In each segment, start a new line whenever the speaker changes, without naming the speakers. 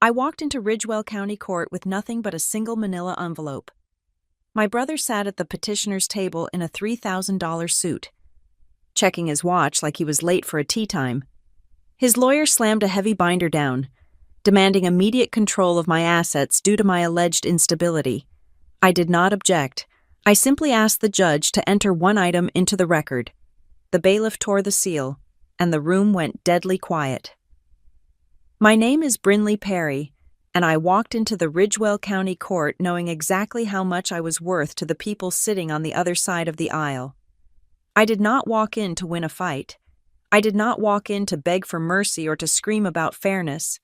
I walked into Ridgewell County Court with nothing but a single manila envelope. My brother sat at the petitioner's table in a $3,000 suit, checking his watch like he was late for a tea time. His lawyer slammed a heavy binder down, demanding immediate control of my assets due to my alleged instability. I did not object. I simply asked the judge to enter one item into the record. The bailiff tore the seal, and the room went deadly quiet. My name is Brinley Perry, and I walked into the Ridgewell County Court knowing exactly how much I was worth to the people sitting on the other side of the aisle. I did not walk in to win a fight. I did not walk in to beg for mercy or to scream about fairness.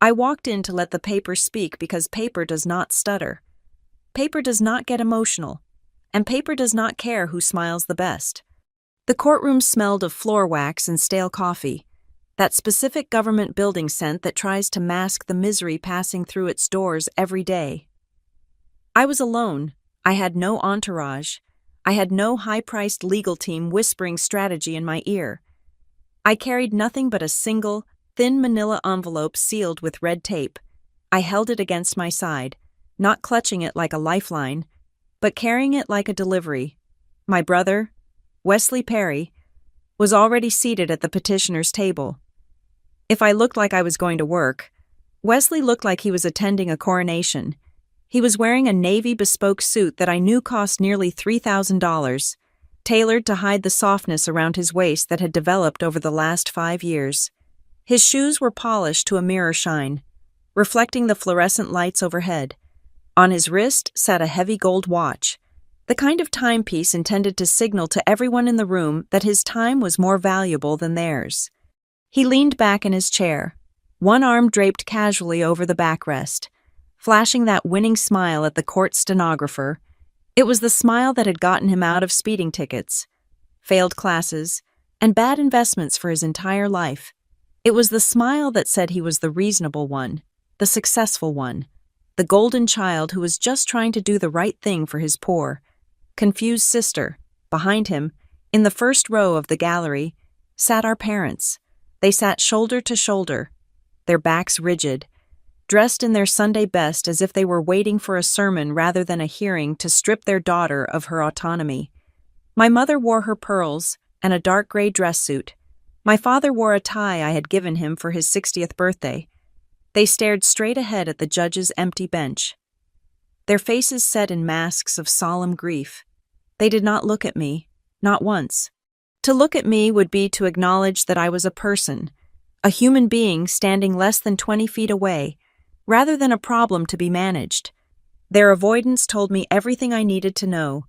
I walked in to let the paper speak because paper does not stutter. Paper does not get emotional, and paper does not care who smiles the best. The courtroom smelled of floor wax and stale coffee, that specific government building scent that tries to mask the misery passing through its doors every day. I was alone. I had no entourage. I had no high-priced legal team whispering strategy in my ear. I carried nothing but a single, thin manila envelope sealed with red tape. I held it against my side, not clutching it like a lifeline, but carrying it like a delivery. My brother, Wesley Perry, was already seated at the petitioner's table. If I looked like I was going to work, Wesley looked like he was attending a coronation. He was wearing a navy bespoke suit that I knew cost nearly $3,000, tailored to hide the softness around his waist that had developed over the last 5 years. His shoes were polished to a mirror shine, reflecting the fluorescent lights overhead. On his wrist sat a heavy gold watch, the kind of timepiece intended to signal to everyone in the room that his time was more valuable than theirs. He leaned back in his chair, one arm draped casually over the backrest, flashing that winning smile at the court stenographer. It was the smile that had gotten him out of speeding tickets, failed classes, and bad investments for his entire life. It was the smile that said he was the reasonable one, the successful one, the golden child who was just trying to do the right thing for his poor, confused sister. Behind him, in the first row of the gallery, sat our parents. They sat shoulder to shoulder, their backs rigid, dressed in their Sunday best as if they were waiting for a sermon rather than a hearing to strip their daughter of her autonomy. My mother wore her pearls and a dark gray dress suit. My father wore a tie I had given him for his 60th birthday. They stared straight ahead at the judge's empty bench, their faces set in masks of solemn grief. They did not look at me, not once. To look at me would be to acknowledge that I was a person, a human being standing less than 20 feet away, rather than a problem to be managed. Their avoidance told me everything I needed to know.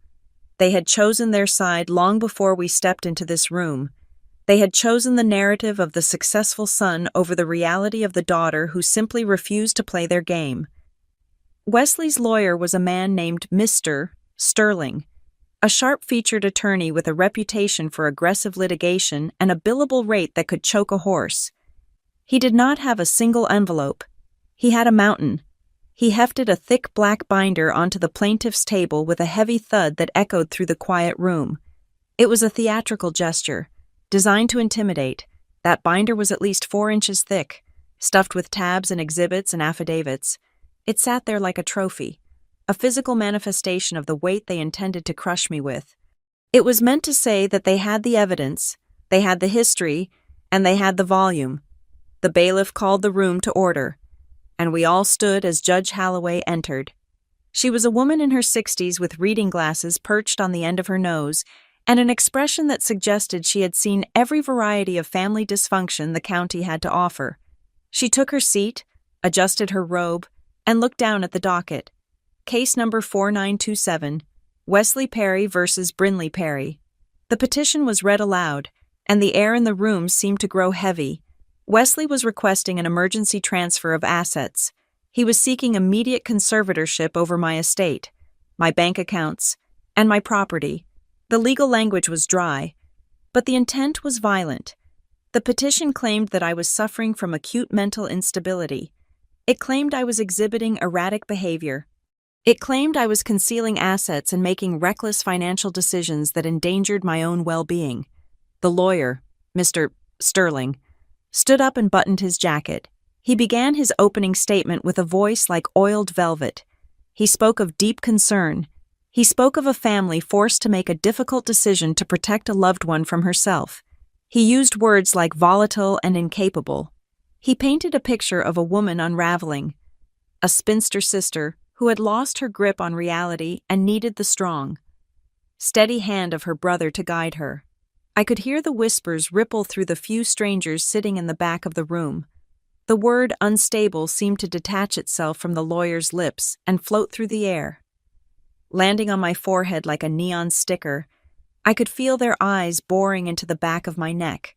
They had chosen their side long before we stepped into this room. They had chosen the narrative of the successful son over the reality of the daughter who simply refused to play their game. Wesley's lawyer was a man named Mr. Sterling, a sharp-featured attorney with a reputation for aggressive litigation and a billable rate that could choke a horse. He did not have a single envelope. He had a mountain. He hefted a thick black binder onto the plaintiff's table with a heavy thud that echoed through the quiet room. It was a theatrical gesture, designed to intimidate. That binder was at least 4 inches thick, stuffed with tabs and exhibits and affidavits. It sat there like a trophy, a physical manifestation of the weight they intended to crush me with. It was meant to say that they had the evidence, they had the history, and they had the volume. The bailiff called the room to order, and we all stood as Judge Halloway entered. She was a woman in her 60s with reading glasses perched on the end of her nose and an expression that suggested she had seen every variety of family dysfunction the county had to offer. She took her seat, adjusted her robe, and looked down at the docket. Case number 4927, Wesley Perry versus Brinley Perry. The petition was read aloud, and the air in the room seemed to grow heavy. Wesley was requesting an emergency transfer of assets. He was seeking immediate conservatorship over my estate, my bank accounts, and my property. The legal language was dry, but the intent was violent. The petition claimed that I was suffering from acute mental instability. It claimed I was exhibiting erratic behavior. It claimed I was concealing assets and making reckless financial decisions that endangered my own well-being. The lawyer, Mr. Sterling, stood up and buttoned his jacket. He began his opening statement with a voice like oiled velvet. He spoke of deep concern. He spoke of a family forced to make a difficult decision to protect a loved one from herself. He used words like volatile and incapable. He painted a picture of a woman unraveling, a spinster sister who had lost her grip on reality and needed the strong, steady hand of her brother to guide her. I could hear the whispers ripple through the few strangers sitting in the back of the room. The word unstable seemed to detach itself from the lawyer's lips and float through the air. Landing on my forehead like a neon sticker, I could feel their eyes boring into the back of my neck.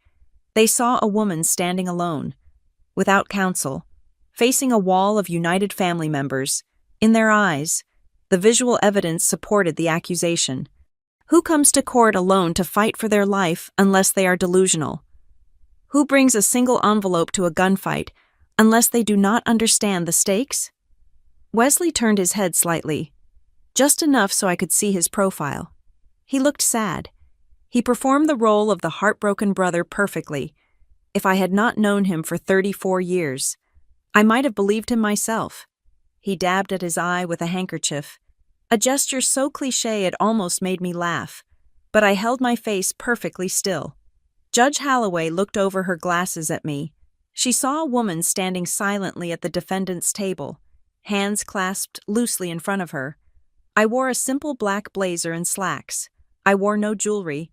They saw a woman standing alone, without counsel, facing a wall of united family members. In their eyes, the visual evidence supported the accusation. Who comes to court alone to fight for their life unless they are delusional? Who brings a single envelope to a gunfight unless they do not understand the stakes? Wesley turned his head slightly, just enough so I could see his profile. He looked sad. He performed the role of the heartbroken brother perfectly. If I had not known him for 34 years, I might have believed him myself. He dabbed at his eye with a handkerchief, a gesture so cliché it almost made me laugh, but I held my face perfectly still. Judge Holloway looked over her glasses at me. She saw a woman standing silently at the defendant's table, hands clasped loosely in front of her. I wore a simple black blazer and slacks. I wore no jewelry.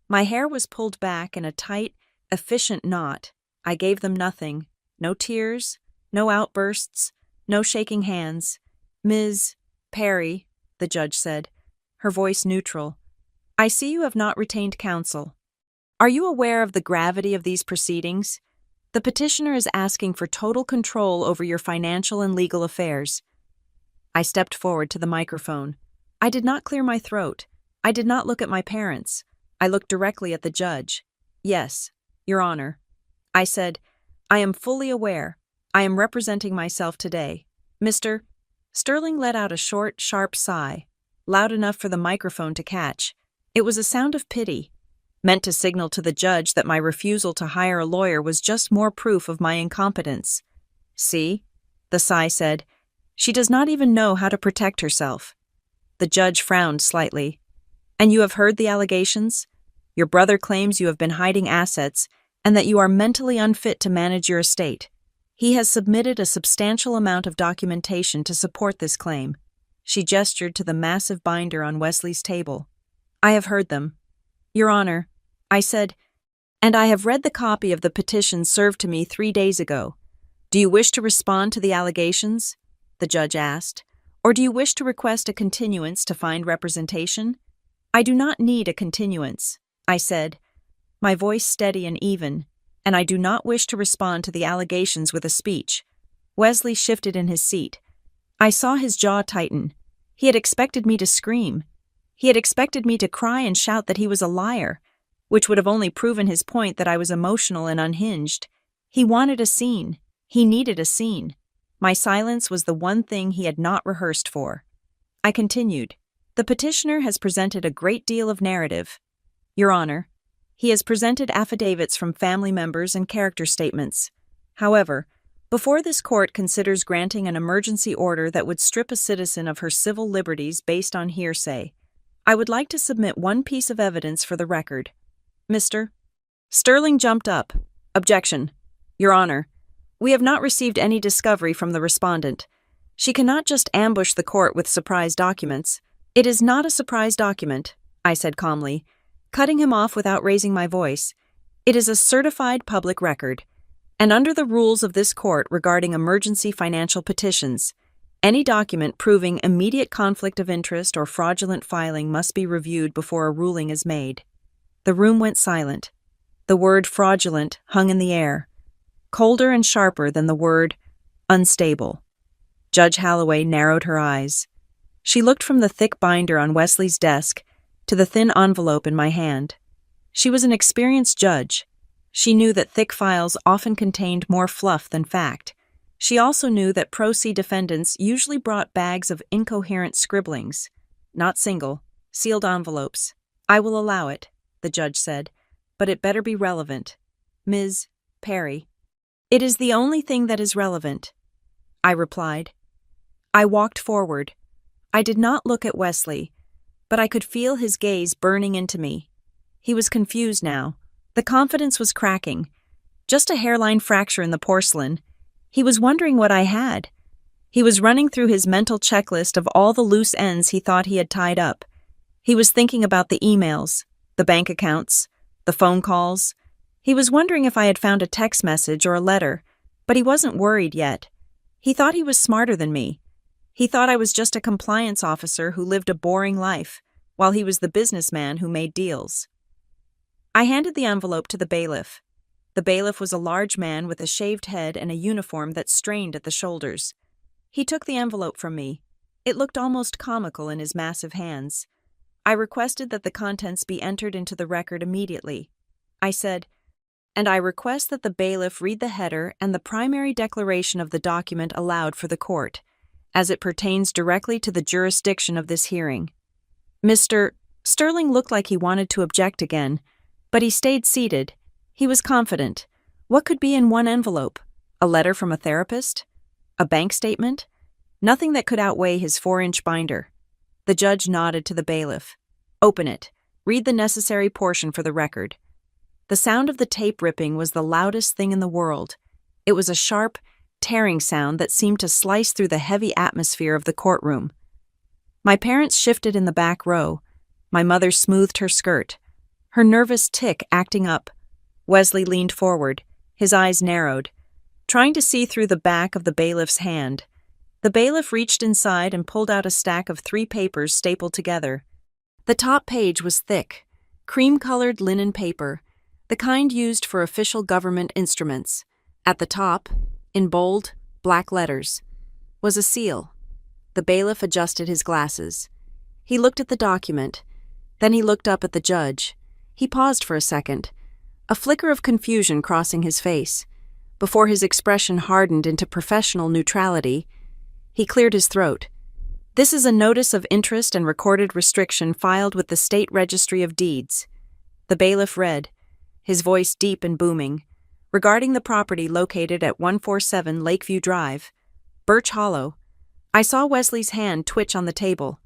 My hair was pulled back in a tight, efficient knot. I gave them nothing. No tears, no outbursts, no shaking hands. "Ms. Perry," the judge said, her voice neutral, "I see you have not retained counsel. Are you aware of the gravity of these proceedings? The petitioner is asking for total control over your financial and legal affairs." I stepped forward to the microphone. I did not clear my throat. I did not look at my parents. I looked directly at the judge. "Yes, Your Honor," I said, "I am fully aware. I am representing myself today. Mr. Sterling let out a short, sharp sigh, loud enough for the microphone to catch. It was a sound of pity, meant to signal to the judge that my refusal to hire a lawyer was just more proof of my incompetence. "See," the sigh said, "she does not even know how to protect herself." The judge frowned slightly. "And you have heard the allegations? Your brother claims you have been hiding assets and that you are mentally unfit to manage your estate. He has submitted a substantial amount of documentation to support this claim." She gestured to the massive binder on Wesley's table. "I have heard them, Your Honor," I said, "and I have read the copy of the petition served to me 3 days ago. Do you wish to respond to the allegations?" the judge asked, "or do you wish to request a continuance to find representation?" "I do not need a continuance," I said, my voice steady and even, "and I do not wish to respond to the allegations with a speech." Wesley shifted in his seat. I saw his jaw tighten. He had expected me to scream. He had expected me to cry and shout that he was a liar, which would have only proven his point that I was emotional and unhinged. He wanted a scene. He needed a scene. My silence was the one thing he had not rehearsed for. I continued. "The petitioner has presented a great deal of narrative, Your Honor. He has presented affidavits from family members and character statements. However, before this court considers granting an emergency order that would strip a citizen of her civil liberties based on hearsay, I would like to submit one piece of evidence for the record." Mr. Sterling jumped up. "Objection. Your Honor, we have not received any discovery from the respondent. She cannot just ambush the court with surprise documents." "It is not a surprise document," I said calmly, cutting him off without raising my voice. "It is a certified public record, and under the rules of this court regarding emergency financial petitions, any document proving immediate conflict of interest or fraudulent filing must be reviewed before a ruling is made." The room went silent. The word fraudulent hung in the air, colder and sharper than the word unstable. Judge Holloway narrowed her eyes. She looked from the thick binder on Wesley's desk to the thin envelope in my hand. She was an experienced judge. She knew that thick files often contained more fluff than fact. She also knew that pro se defendants usually brought bags of incoherent scribblings, not single, sealed envelopes. "I will allow it," the judge said, "but it better be relevant. Ms. Perry." "It is the only thing that is relevant," I replied. I walked forward. I did not look at Wesley, but I could feel his gaze burning into me. He was confused now. The confidence was cracking. Just a hairline fracture in the porcelain. He was wondering what I had. He was running through his mental checklist of all the loose ends he thought he had tied up. He was thinking about the emails, the bank accounts, the phone calls. He was wondering if I had found a text message or a letter, but he wasn't worried yet. He thought he was smarter than me. He thought I was just a compliance officer who lived a boring life, while he was the businessman who made deals. I handed the envelope to the bailiff. The bailiff was a large man with a shaved head and a uniform that strained at the shoulders. He took the envelope from me. It looked almost comical in his massive hands. I requested that the contents be entered into the record immediately. I said, "And I request that the bailiff read the header and the primary declaration of the document aloud for the court, as it pertains directly to the jurisdiction of this hearing." Mr. Sterling looked like he wanted to object again, but he stayed seated. He was confident. What could be in one envelope? A letter from a therapist? A bank statement? Nothing that could outweigh his 4-inch binder. The judge nodded to the bailiff. "Open it. Read the necessary portion for the record." The sound of the tape ripping was the loudest thing in the world. It was a sharp, tearing sound that seemed to slice through the heavy atmosphere of the courtroom. My parents shifted in the back row. My mother smoothed her skirt, her nervous tic acting up. Wesley leaned forward, his eyes narrowed, trying to see through the back of the bailiff's hand. The bailiff reached inside and pulled out a stack of 3 papers stapled together. The top page was thick, cream-colored linen paper, the kind used for official government instruments. At the top, in bold, black letters, was a seal. The bailiff adjusted his glasses. He looked at the document. Then he looked up at the judge. He paused for a second, a flicker of confusion crossing his face. Before his expression hardened into professional neutrality, he cleared his throat. "This is a notice of interest and recorded restriction filed with the State Registry of Deeds." The bailiff read, his voice deep and booming, "Regarding the property located at 147 Lakeview Drive, Birch Hollow." I saw Wesley's hand twitch on the table.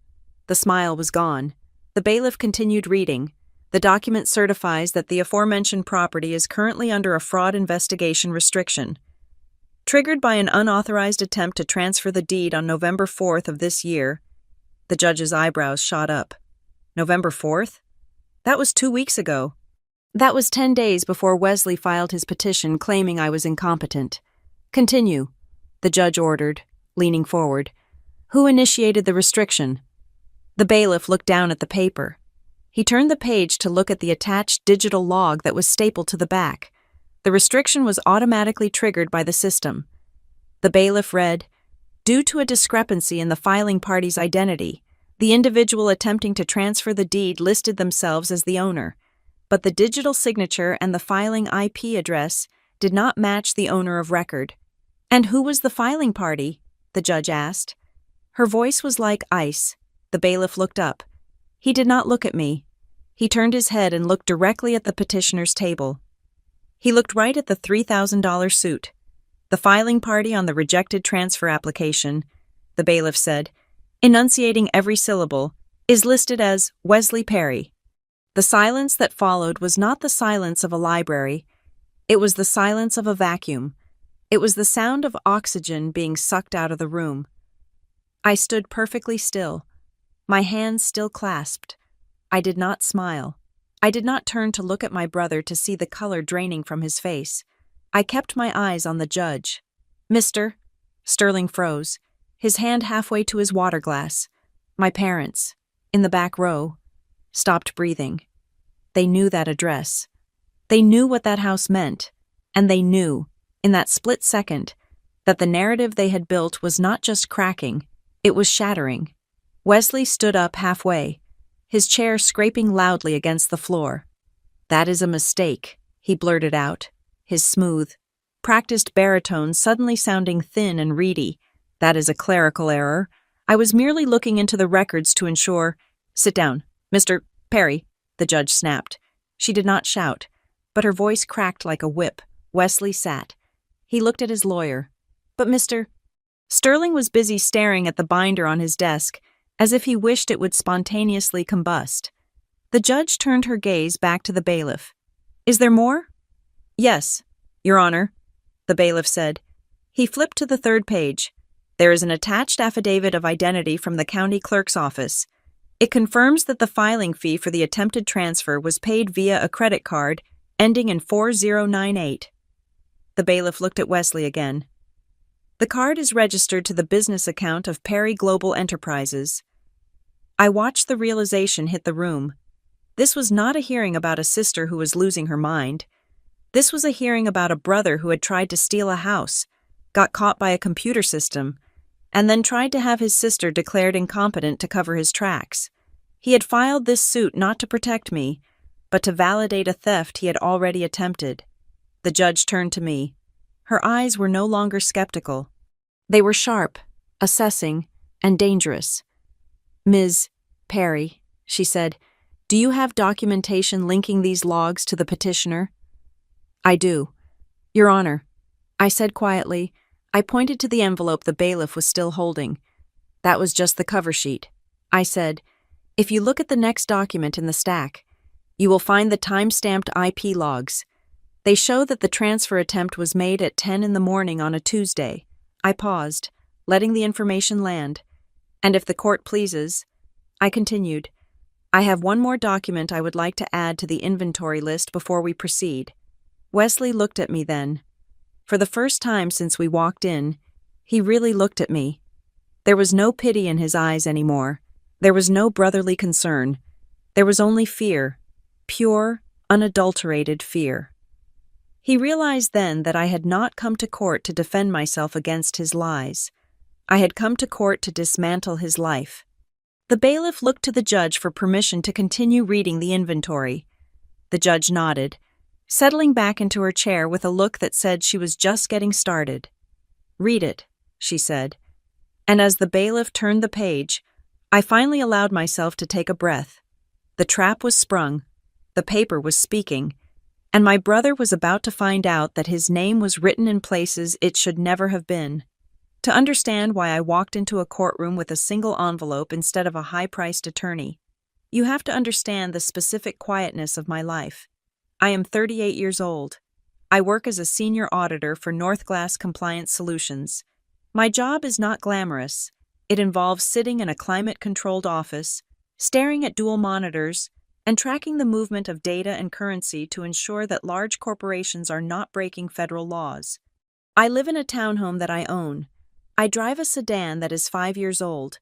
The smile was gone. The bailiff continued reading. "The document certifies that the aforementioned property is currently under a fraud investigation restriction. Triggered by an unauthorized attempt to transfer the deed on November 4th of this year." The judge's eyebrows shot up. November 4th? That was 2 weeks ago. That was 10 days before Wesley filed his petition claiming I was incompetent. "Continue," the judge ordered, leaning forward. "Who initiated the restriction?" The bailiff looked down at the paper. He turned the page to look at the attached digital log that was stapled to the back. The restriction was automatically triggered by the system. The bailiff read, "Due to a discrepancy in the filing party's identity, the individual attempting to transfer the deed listed themselves as the owner, but the digital signature and the filing IP address did not match the owner of record." "And who was the filing party?" the judge asked. Her voice was like ice. The bailiff looked up. He did not look at me. He turned his head and looked directly at the petitioner's table. He looked right at the $3,000 suit. "The filing party on the rejected transfer application," the bailiff said, enunciating every syllable, "is listed as Wesley Perry." The silence that followed was not the silence of a library. It was the silence of a vacuum. It was the sound of oxygen being sucked out of the room. I stood perfectly still, my hands still clasped. I did not smile. I did not turn to look at my brother to see the color draining from his face. I kept my eyes on the judge. "Mr." Sterling froze, his hand halfway to his water glass. My parents, in the back row, stopped breathing. They knew that address. They knew what that house meant, and they knew, in that split second, that the narrative they had built was not just cracking, it was shattering. Wesley stood up halfway, his chair scraping loudly against the floor. "That is a mistake," he blurted out, his smooth, practiced baritone suddenly sounding thin and reedy. "That is a clerical error. I was merely looking into the records to ensure—" "Sit down, Mr. Perry," the judge snapped. She did not shout, but her voice cracked like a whip. Wesley sat. He looked at his lawyer. But Mr. Sterling was busy staring at the binder on his desk, as if he wished it would spontaneously combust. The judge turned her gaze back to the bailiff. Is there more? Yes, Your Honor, the bailiff said. He flipped to the third page. There is an attached affidavit of identity from the county clerk's office. It confirms that the filing fee for the attempted transfer was paid via a credit card ending in 4098. The bailiff looked at Wesley again. The card is registered to the business account of Perry Global Enterprises. I watched the realization hit the room. This was not a hearing about a sister who was losing her mind. This was a hearing about a brother who had tried to steal a house, got caught by a computer system, and then tried to have his sister declared incompetent to cover his tracks. He had filed this suit not to protect me, but to validate a theft he had already attempted. The judge turned to me. Her eyes were no longer skeptical. They were sharp, assessing, and dangerous. Ms. Perry, she said, do you have documentation linking these logs to the petitioner? I do. Your Honor, I said quietly. I pointed to the envelope the bailiff was still holding. That was just the cover sheet. I said, if you look at the next document in the stack, you will find the time-stamped IP logs. They show that the transfer attempt was made at 10 in the morning on a Tuesday. I paused, letting the information land. And if the court pleases, I continued, I have one more document I would like to add to the inventory list before we proceed. Wesley looked at me then. For the first time since we walked in, he really looked at me. There was no pity in his eyes anymore. There was no brotherly concern. There was only fear, pure, unadulterated fear. He realized then that I had not come to court to defend myself against his lies. I had come to court to dismantle his life. The bailiff looked to the judge for permission to continue reading the inventory. The judge nodded, settling back into her chair with a look that said she was just getting started. Read it, she said. And as the bailiff turned the page, I finally allowed myself to take a breath. The trap was sprung, the paper was speaking, and my brother was about to find out that his name was written in places it should never have been. To understand why I walked into a courtroom with a single envelope instead of a high-priced attorney, you have to understand the specific quietness of my life. I am 38 years old. I work as a senior auditor for North Glass Compliance Solutions. My job is not glamorous. It involves sitting in a climate-controlled office, staring at dual monitors, and tracking the movement of data and currency to ensure that large corporations are not breaking federal laws. I live in a townhome that I own. I drive a sedan that is 5 years old,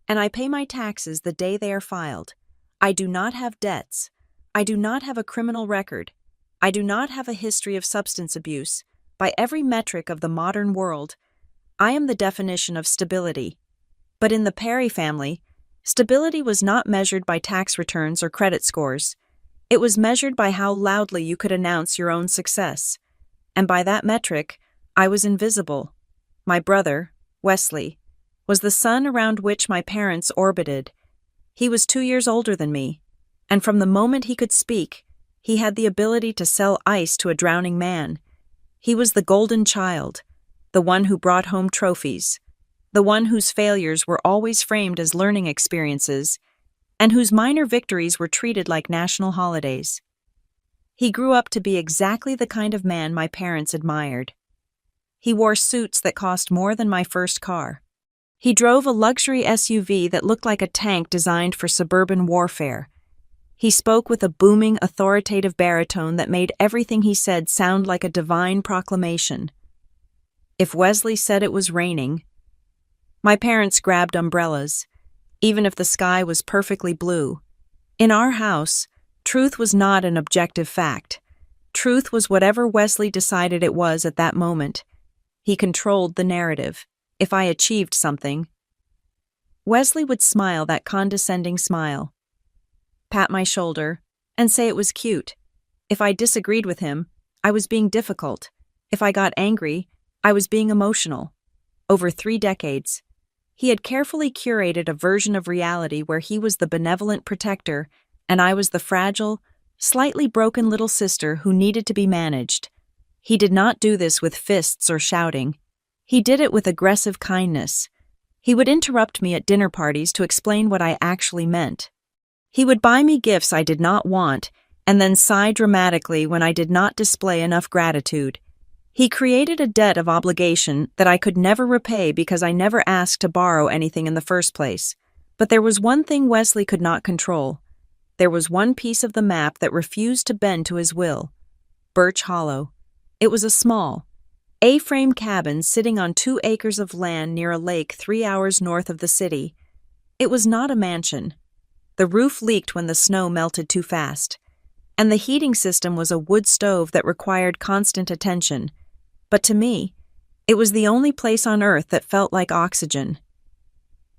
and I pay my taxes the day they are filed. I do not have debts. I do not have a criminal record. I do not have a history of substance abuse. By every metric of the modern world, I am the definition of stability. But in the Perry family, stability was not measured by tax returns or credit scores. It was measured by how loudly you could announce your own success. And by that metric, I was invisible. My brother, Wesley, was the sun around which my parents orbited. He was 2 years older than me, and from the moment he could speak, he had the ability to sell ice to a drowning man. He was the golden child, the one who brought home trophies, the one whose failures were always framed as learning experiences, and whose minor victories were treated like national holidays. He grew up to be exactly the kind of man my parents admired. He wore suits that cost more than my first car. He drove a luxury SUV that looked like a tank designed for suburban warfare. He spoke with a booming, authoritative baritone that made everything he said sound like a divine proclamation. If Wesley said it was raining, my parents grabbed umbrellas, even if the sky was perfectly blue. In our house, truth was not an objective fact. Truth was whatever Wesley decided it was at that moment. He controlled the narrative. If I achieved something, Wesley would smile that condescending smile, pat my shoulder, and say it was cute. If I disagreed with him, I was being difficult. If I got angry, I was being emotional. Over 3 decades, he had carefully curated a version of reality where he was the benevolent protector and I was the fragile, slightly broken little sister who needed to be managed. He did not do this with fists or shouting. He did it with aggressive kindness. He would interrupt me at dinner parties to explain what I actually meant. He would buy me gifts I did not want and then sigh dramatically when I did not display enough gratitude. He created a debt of obligation that I could never repay because I never asked to borrow anything in the first place. But there was one thing Wesley could not control. There was one piece of the map that refused to bend to his will. Birch Hollow. It was a small, A-frame cabin sitting on 2 acres of land near a lake 3 hours north of the city. It was not a mansion. The roof leaked when the snow melted too fast, and the heating system was a wood stove that required constant attention. But to me, it was the only place on earth that felt like oxygen.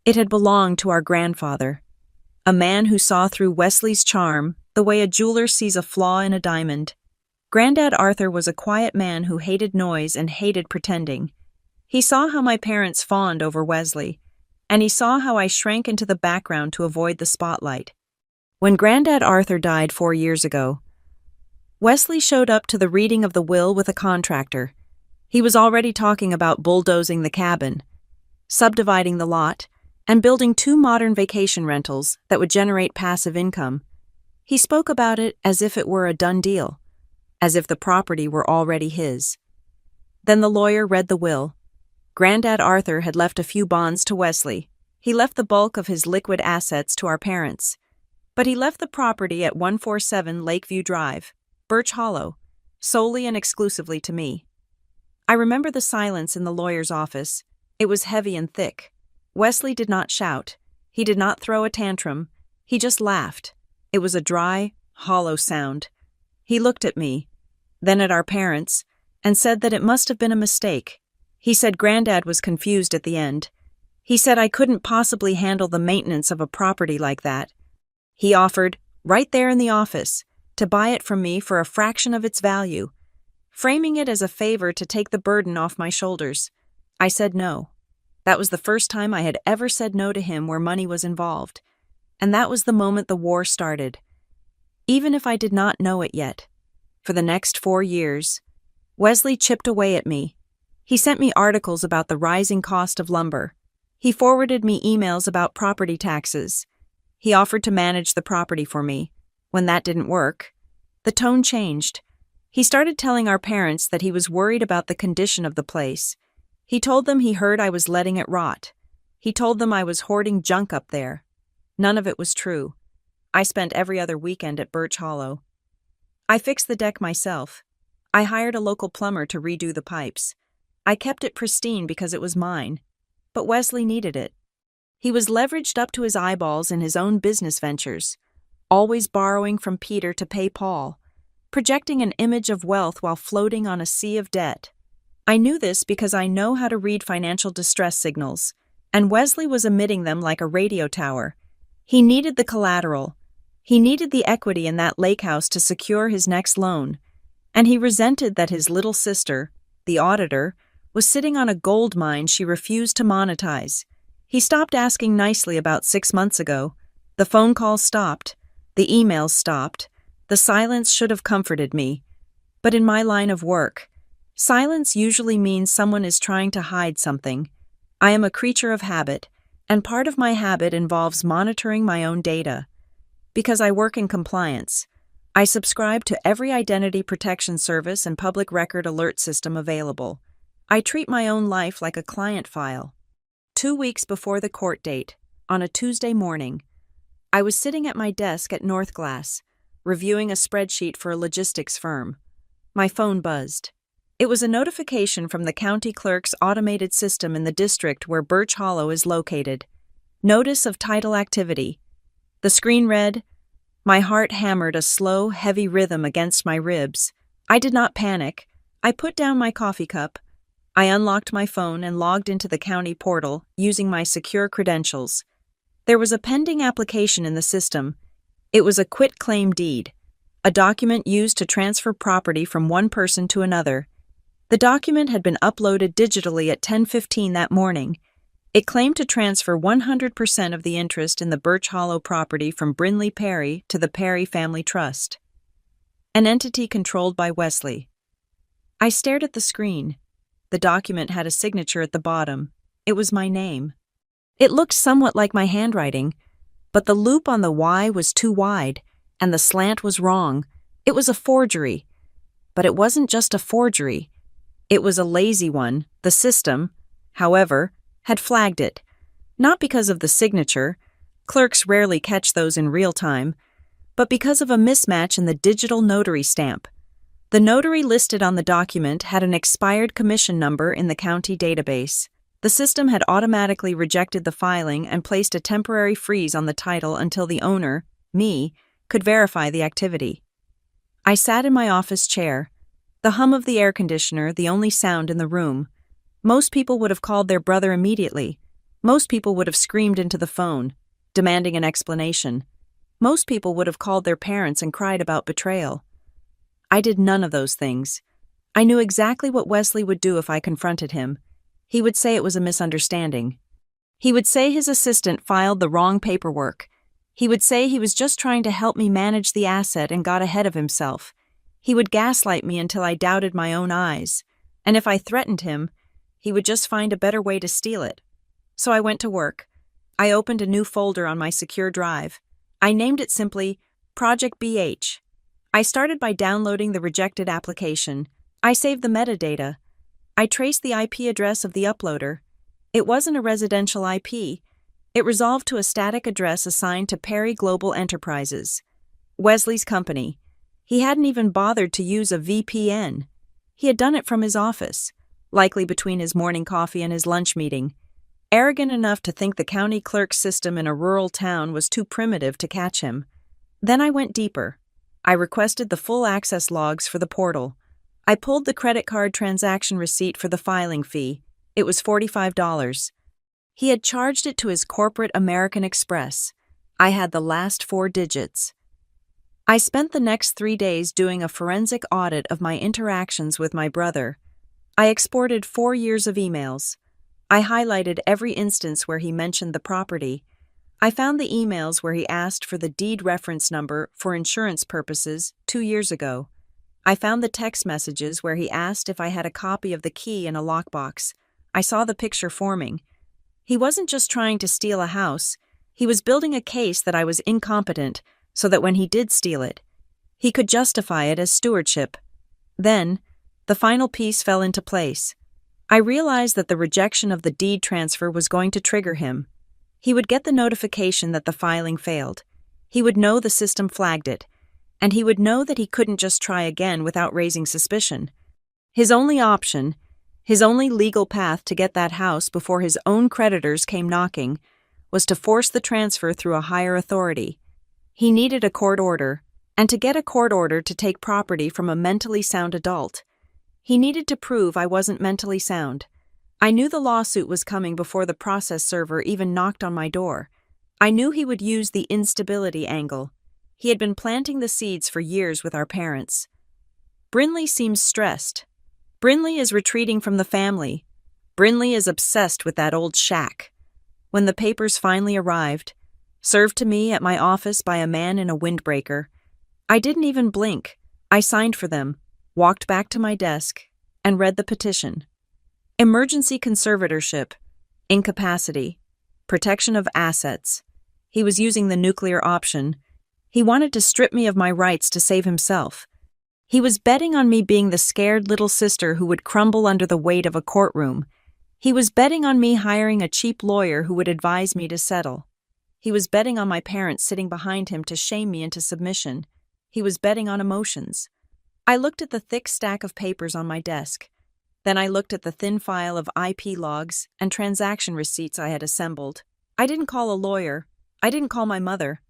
It had belonged to our grandfather, a man who saw through Wesley's charm the way a jeweler sees a flaw in a diamond. Granddad Arthur was a quiet man who hated noise and hated pretending. He saw how my parents fawned over Wesley, and he saw how I shrank into the background to avoid the spotlight. When Granddad Arthur died 4 years ago, Wesley showed up to the reading of the will with a contractor. He was already talking about bulldozing the cabin, subdividing the lot, and building 2 modern vacation rentals that would generate passive income. He spoke about it as if it were a done deal, as if the property were already his. Then the lawyer read the will. Granddad Arthur had left a few bonds to Wesley. He left the bulk of his liquid assets to our parents. But he left the property at 147 Lakeview Drive, Birch Hollow, solely and exclusively to me. I remember the silence in the lawyer's office. It was heavy and thick. Wesley did not shout. He did not throw a tantrum. He just laughed. It was a dry, hollow sound. He looked at me, then at our parents, and said that it must have been a mistake. He said Granddad was confused at the end. He said I couldn't possibly handle the maintenance of a property like that. He offered, right there in the office, to buy it from me for a fraction of its value, framing it as a favor to take the burden off my shoulders. I said no. That was the first time I had ever said no to him where money was involved, and that was the moment the war started. Even if I did not know it yet, for the next 4 years, Wesley chipped away at me. He sent me articles about the rising cost of lumber. He forwarded me emails about property taxes. He offered to manage the property for me. When that didn't work, the tone changed. He started telling our parents that he was worried about the condition of the place. He told them he heard I was letting it rot. He told them I was hoarding junk up there. None of it was true. I spent every other weekend at Birch Hollow. I fixed the deck myself. I hired a local plumber to redo the pipes. I kept it pristine because it was mine. But Wesley needed it. He was leveraged up to his eyeballs in his own business ventures, always borrowing from Peter to pay Paul, projecting an image of wealth while floating on a sea of debt. I knew this because I know how to read financial distress signals, and Wesley was emitting them like a radio tower. He needed the collateral. He needed the equity in that lake house to secure his next loan, and he resented that his little sister, the auditor, was sitting on a gold mine she refused to monetize. He stopped asking nicely about 6 months ago. The phone calls stopped. The emails stopped. The silence should have comforted me. But in my line of work, silence usually means someone is trying to hide something. I am a creature of habit, and part of my habit involves monitoring my own data. Because I work in compliance, I subscribe to every identity protection service and public record alert system available. I treat my own life like a client file. 2 weeks before the court date, on a Tuesday morning, I was sitting at my desk at North Glass, reviewing a spreadsheet for a logistics firm. My phone buzzed. It was a notification from the county clerk's automated system in the district where Birch Hollow is located. Notice of title activity. The screen read. My heart hammered a slow, heavy rhythm against my ribs. I did not panic. I put down my coffee cup. I unlocked my phone and logged into the county portal using my secure credentials. There was a pending application in the system. It was a quit-claim deed, a document used to transfer property from one person to another. The document had been uploaded digitally at 10:15 that morning. It claimed to transfer 100% of the interest in the Birch Hollow property from Brinley Perry to the Perry Family Trust, an entity controlled by Wesley. I stared at the screen. The document had a signature at the bottom. It was my name. It looked somewhat like my handwriting, but the loop on the Y was too wide, and the slant was wrong. It was a forgery. But it wasn't just a forgery. It was a lazy one. The system, however, had flagged it. Not because of the signature, clerks rarely catch those in real time, but because of a mismatch in the digital notary stamp. The notary listed on the document had an expired commission number in the county database. The system had automatically rejected the filing and placed a temporary freeze on the title until the owner, me, could verify the activity. I sat in my office chair. The hum of the air conditioner, the only sound in the room. Most people would have called their brother immediately. Most people would have screamed into the phone, demanding an explanation. Most people would have called their parents and cried about betrayal. I did none of those things. I knew exactly what Wesley would do if I confronted him. He would say it was a misunderstanding. He would say his assistant filed the wrong paperwork. He would say he was just trying to help me manage the asset and got ahead of himself. He would gaslight me until I doubted my own eyes. And if I threatened him, he would just find a better way to steal it. So I went to work. I opened a new folder on my secure drive. I named it simply Project BH. I started by downloading the rejected application. I saved the metadata. I traced the IP address of the uploader. It wasn't a residential IP. It resolved to a static address assigned to Perry Global Enterprises, Wesley's company. He hadn't even bothered to use a VPN. He had done it from his office, likely between his morning coffee and his lunch meeting. Arrogant enough to think the county clerk system in a rural town was too primitive to catch him. Then I went deeper. I requested the full access logs for the portal. I pulled the credit card transaction receipt for the filing fee. It was $45. He had charged it to his corporate American Express. I had the last 4 digits. I spent the next 3 days doing a forensic audit of my interactions with my brother. I exported 4 years of emails. I highlighted every instance where he mentioned the property. I found the emails where he asked for the deed reference number for insurance purposes 2 years ago. I found the text messages where he asked if I had a copy of the key in a lockbox. I saw the picture forming. He wasn't just trying to steal a house. He was building a case that I was incompetent, so that when he did steal it, he could justify it as stewardship. Then, the final piece fell into place. I realized that the rejection of the deed transfer was going to trigger him. He would get the notification that the filing failed. He would know the system flagged it, and he would know that he couldn't just try again without raising suspicion. His only option, his only legal path to get that house before his own creditors came knocking, was to force the transfer through a higher authority. He needed a court order, and to get a court order to take property from a mentally sound adult, he needed to prove I wasn't mentally sound. I knew the lawsuit was coming before the process server even knocked on my door. I knew he would use the instability angle. He had been planting the seeds for years with our parents. Brinley seems stressed. Brinley is retreating from the family. Brinley is obsessed with that old shack. When the papers finally arrived, served to me at my office by a man in a windbreaker, I didn't even blink. I signed for them, walked back to my desk, and read the petition. Emergency conservatorship, incapacity, protection of assets. He was using the nuclear option. He wanted to strip me of my rights to save himself. He was betting on me being the scared little sister who would crumble under the weight of a courtroom. He was betting on me hiring a cheap lawyer who would advise me to settle. He was betting on my parents sitting behind him to shame me into submission. He was betting on emotions. I looked at the thick stack of papers on my desk. Then I looked at the thin file of IP logs and transaction receipts I had assembled. I didn't call a lawyer. I didn't call my mother.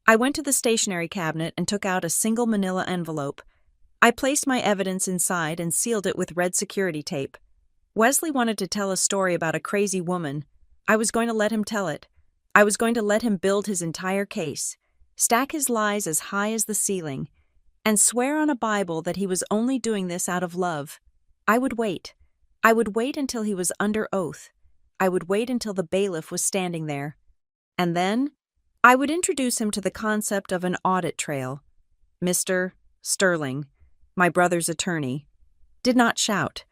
I went to the stationery cabinet and took out a single manila envelope. I placed my evidence inside and sealed it with red security tape. Wesley wanted to tell a story about a crazy woman. I was going to let him tell it. I was going to let him build his entire case, stack his lies as high as the ceiling, and swear on a Bible that he was only doing this out of love. I would wait. I would wait until he was under oath. I would wait until the bailiff was standing there. And then, I would introduce him to the concept of an audit trail. Mr. Sterling, my brother's attorney. did not shout.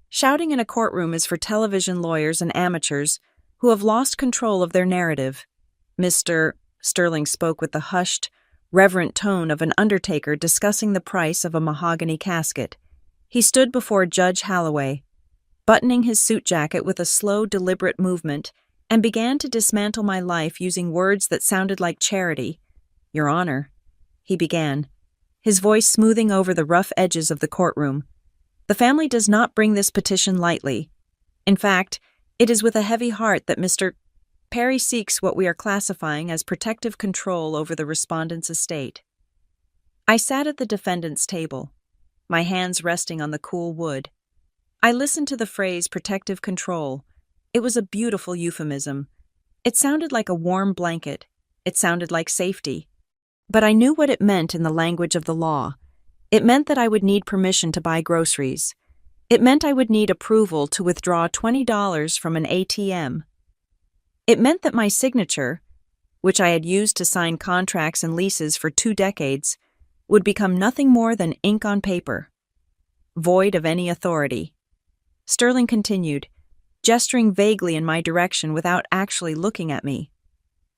Shouting in a courtroom is for television lawyers and amateurs who have lost control of their narrative. Mr. Sterling spoke with the hushed, reverent tone of an undertaker discussing the price of a mahogany casket. He stood before Judge Holloway, buttoning his suit jacket with a slow, deliberate movement, and began to dismantle my life using words that sounded like charity. "Your Honor," he began, his voice smoothing over the rough edges of the courtroom. "The family does not bring this petition lightly. In fact, it is with a heavy heart that Mr. Perry seeks what we are classifying as protective control over the respondent's estate." I sat at the defendant's table, my hands resting on the cool wood. I listened to the phrase protective control. It was a beautiful euphemism. It sounded like a warm blanket. It sounded like safety. But I knew what it meant in the language of the law. It meant that I would need permission to buy groceries. It meant I would need approval to withdraw $20 from an ATM. It meant that my signature, which I had used to sign contracts and leases for 2 decades, would become nothing more than ink on paper, void of any authority. Sterling continued, gesturing vaguely in my direction without actually looking at me.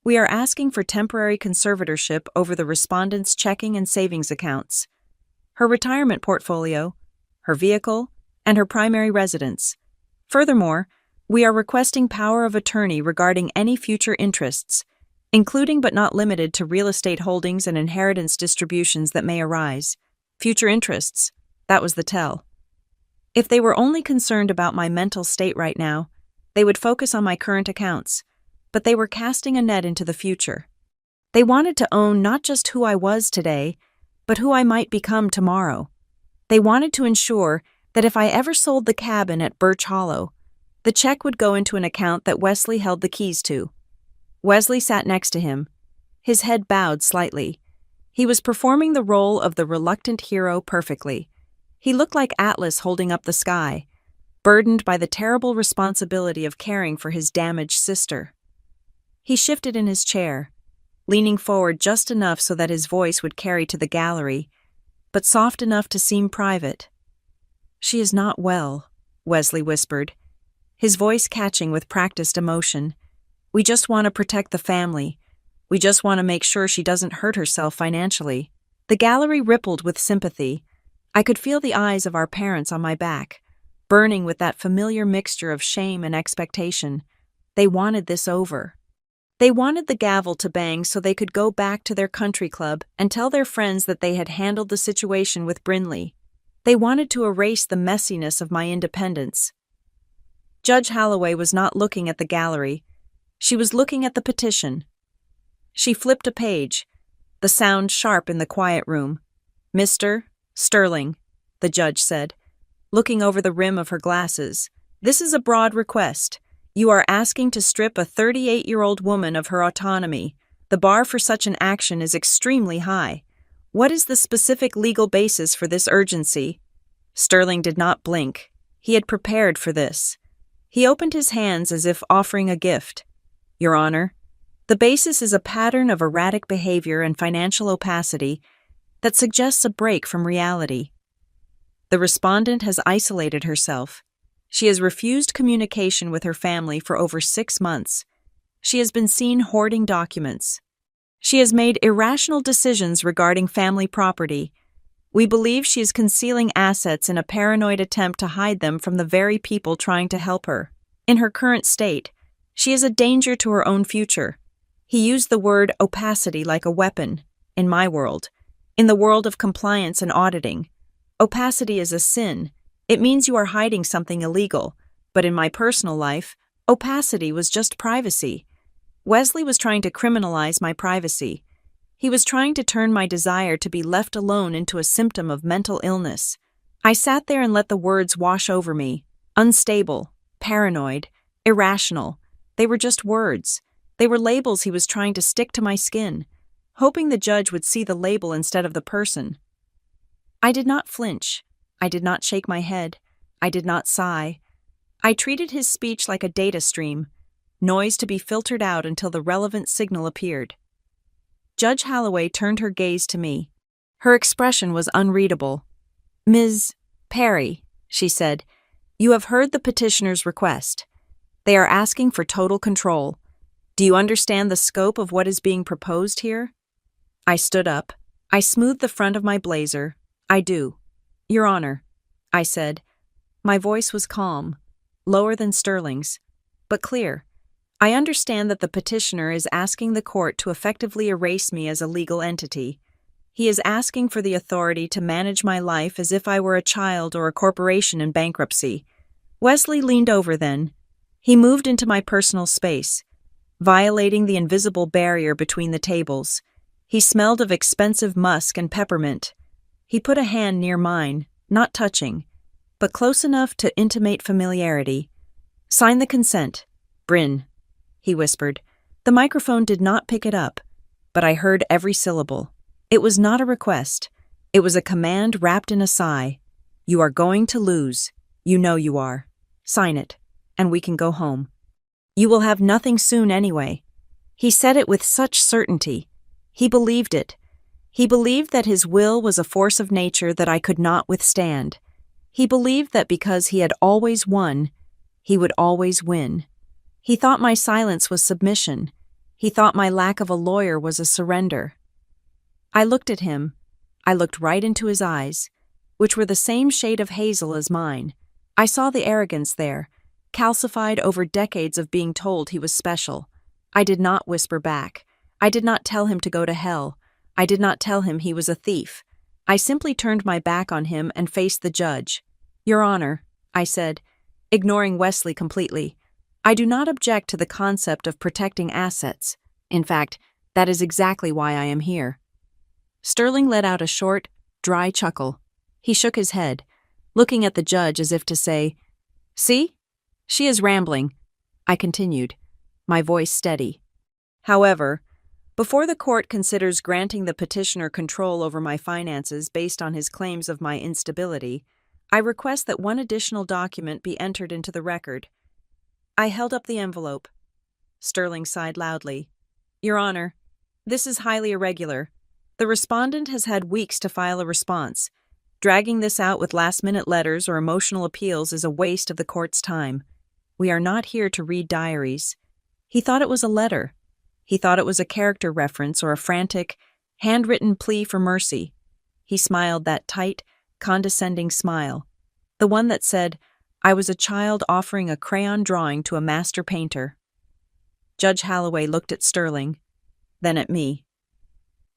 "We are asking for temporary conservatorship over the respondent's checking and savings accounts, her retirement portfolio, her vehicle, and her primary residence. Furthermore, we are requesting power of attorney regarding any future interests, including but not limited to real estate holdings and inheritance distributions that may arise." Future interests, that was the tell. If they were only concerned about my mental state right now, they would focus on my current accounts, but they were casting a net into the future. They wanted to own not just who I was today, but who I might become tomorrow. They wanted to ensure that if I ever sold the cabin at Birch Hollow, the check would go into an account that Wesley held the keys to. Wesley sat next to him, his head bowed slightly. He was performing the role of the reluctant hero perfectly. He looked like Atlas holding up the sky, burdened by the terrible responsibility of caring for his damaged sister. He shifted in his chair, leaning forward just enough so that his voice would carry to the gallery, but soft enough to seem private. "She is not well," Wesley whispered, his voice catching with practiced emotion. "We just want to protect the family. We just want to make sure she doesn't hurt herself financially." The gallery rippled with sympathy. I could feel the eyes of our parents on my back, burning with that familiar mixture of shame and expectation. They wanted this over. They wanted the gavel to bang so they could go back to their country club and tell their friends that they had handled the situation with Brinley. They wanted to erase the messiness of my independence. Judge Holloway was not looking at the gallery. She was looking at the petition. She flipped a page, the sound sharp in the quiet room. "Mr. Sterling," the judge said, looking over the rim of her glasses, "this is a broad request. You are asking to strip a 38-year-old woman of her autonomy. The bar for such an action is extremely high. What is the specific legal basis for this urgency?" Sterling did not blink. He had prepared for this. He opened his hands as if offering a gift. "Your Honor, the basis is a pattern of erratic behavior and financial opacity that suggests a break from reality. The respondent has isolated herself. She has refused communication with her family for over 6 months. She has been seen hoarding documents. She has made irrational decisions regarding family property. We believe she is concealing assets in a paranoid attempt to hide them from the very people trying to help her. In her current state, she is a danger to her own future." He used the word opacity like a weapon, in my world. In the world of compliance and auditing, opacity is a sin. It means you are hiding something illegal. But in my personal life, opacity was just privacy. Wesley was trying to criminalize my privacy. He was trying to turn my desire to be left alone into a symptom of mental illness. I sat there and let the words wash over me. Unstable, paranoid, irrational. They were just words. They were labels he was trying to stick to my skin, hoping the judge would see the label instead of the person. I did not flinch. I did not shake my head. I did not sigh. I treated his speech like a data stream, noise to be filtered out until the relevant signal appeared. Judge Holloway turned her gaze to me. Her expression was unreadable. "Ms. Perry," she said. "You have heard the petitioner's request. They are asking for total control. Do you understand the scope of what is being proposed here?" I stood up. I smoothed the front of my blazer. "I do, Your Honor," I said. My voice was calm, lower than Sterling's, but clear. "I understand that the petitioner is asking the court to effectively erase me as a legal entity. He is asking for the authority to manage my life as if I were a child or a corporation in bankruptcy." Wesley leaned over then. He moved into my personal space, violating the invisible barrier between the tables. He smelled of expensive musk and peppermint. He put a hand near mine, not touching, but close enough to intimate familiarity. "Sign the consent, Bryn," he whispered. The microphone did not pick it up, but I heard every syllable. It was not a request. It was a command wrapped in a sigh. "You are going to lose. You know you are. Sign it, and we can go home. You will have nothing soon anyway." He said it with such certainty. He believed it. He believed that his will was a force of nature that I could not withstand. He believed that because he had always won, he would always win. He thought my silence was submission. He thought my lack of a lawyer was a surrender. I looked at him. I looked right into his eyes, which were the same shade of hazel as mine. I saw the arrogance there, calcified over decades of being told he was special. I did not whisper back. I did not tell him to go to hell. I did not tell him he was a thief. I simply turned my back on him and faced the judge. "Your Honor," I said, ignoring Wesley completely, "I do not object to the concept of protecting assets. In fact, that is exactly why I am here." Sterling let out a short, dry chuckle. He shook his head, looking at the judge as if to say, "See? She is rambling." I continued, my voice steady. "However, before the court considers granting the petitioner control over my finances based on his claims of my instability, I request that one additional document be entered into the record." I held up the envelope. Sterling sighed loudly. "Your Honor, this is highly irregular. The respondent has had weeks to file a response. Dragging this out with last-minute letters or emotional appeals is a waste of the court's time. We are not here to read diaries." He thought it was a letter. He thought it was a character reference or a frantic, handwritten plea for mercy. He smiled that tight, condescending smile, the one that said, I was a child offering a crayon drawing to a master painter. Judge Holloway looked at Sterling, then at me.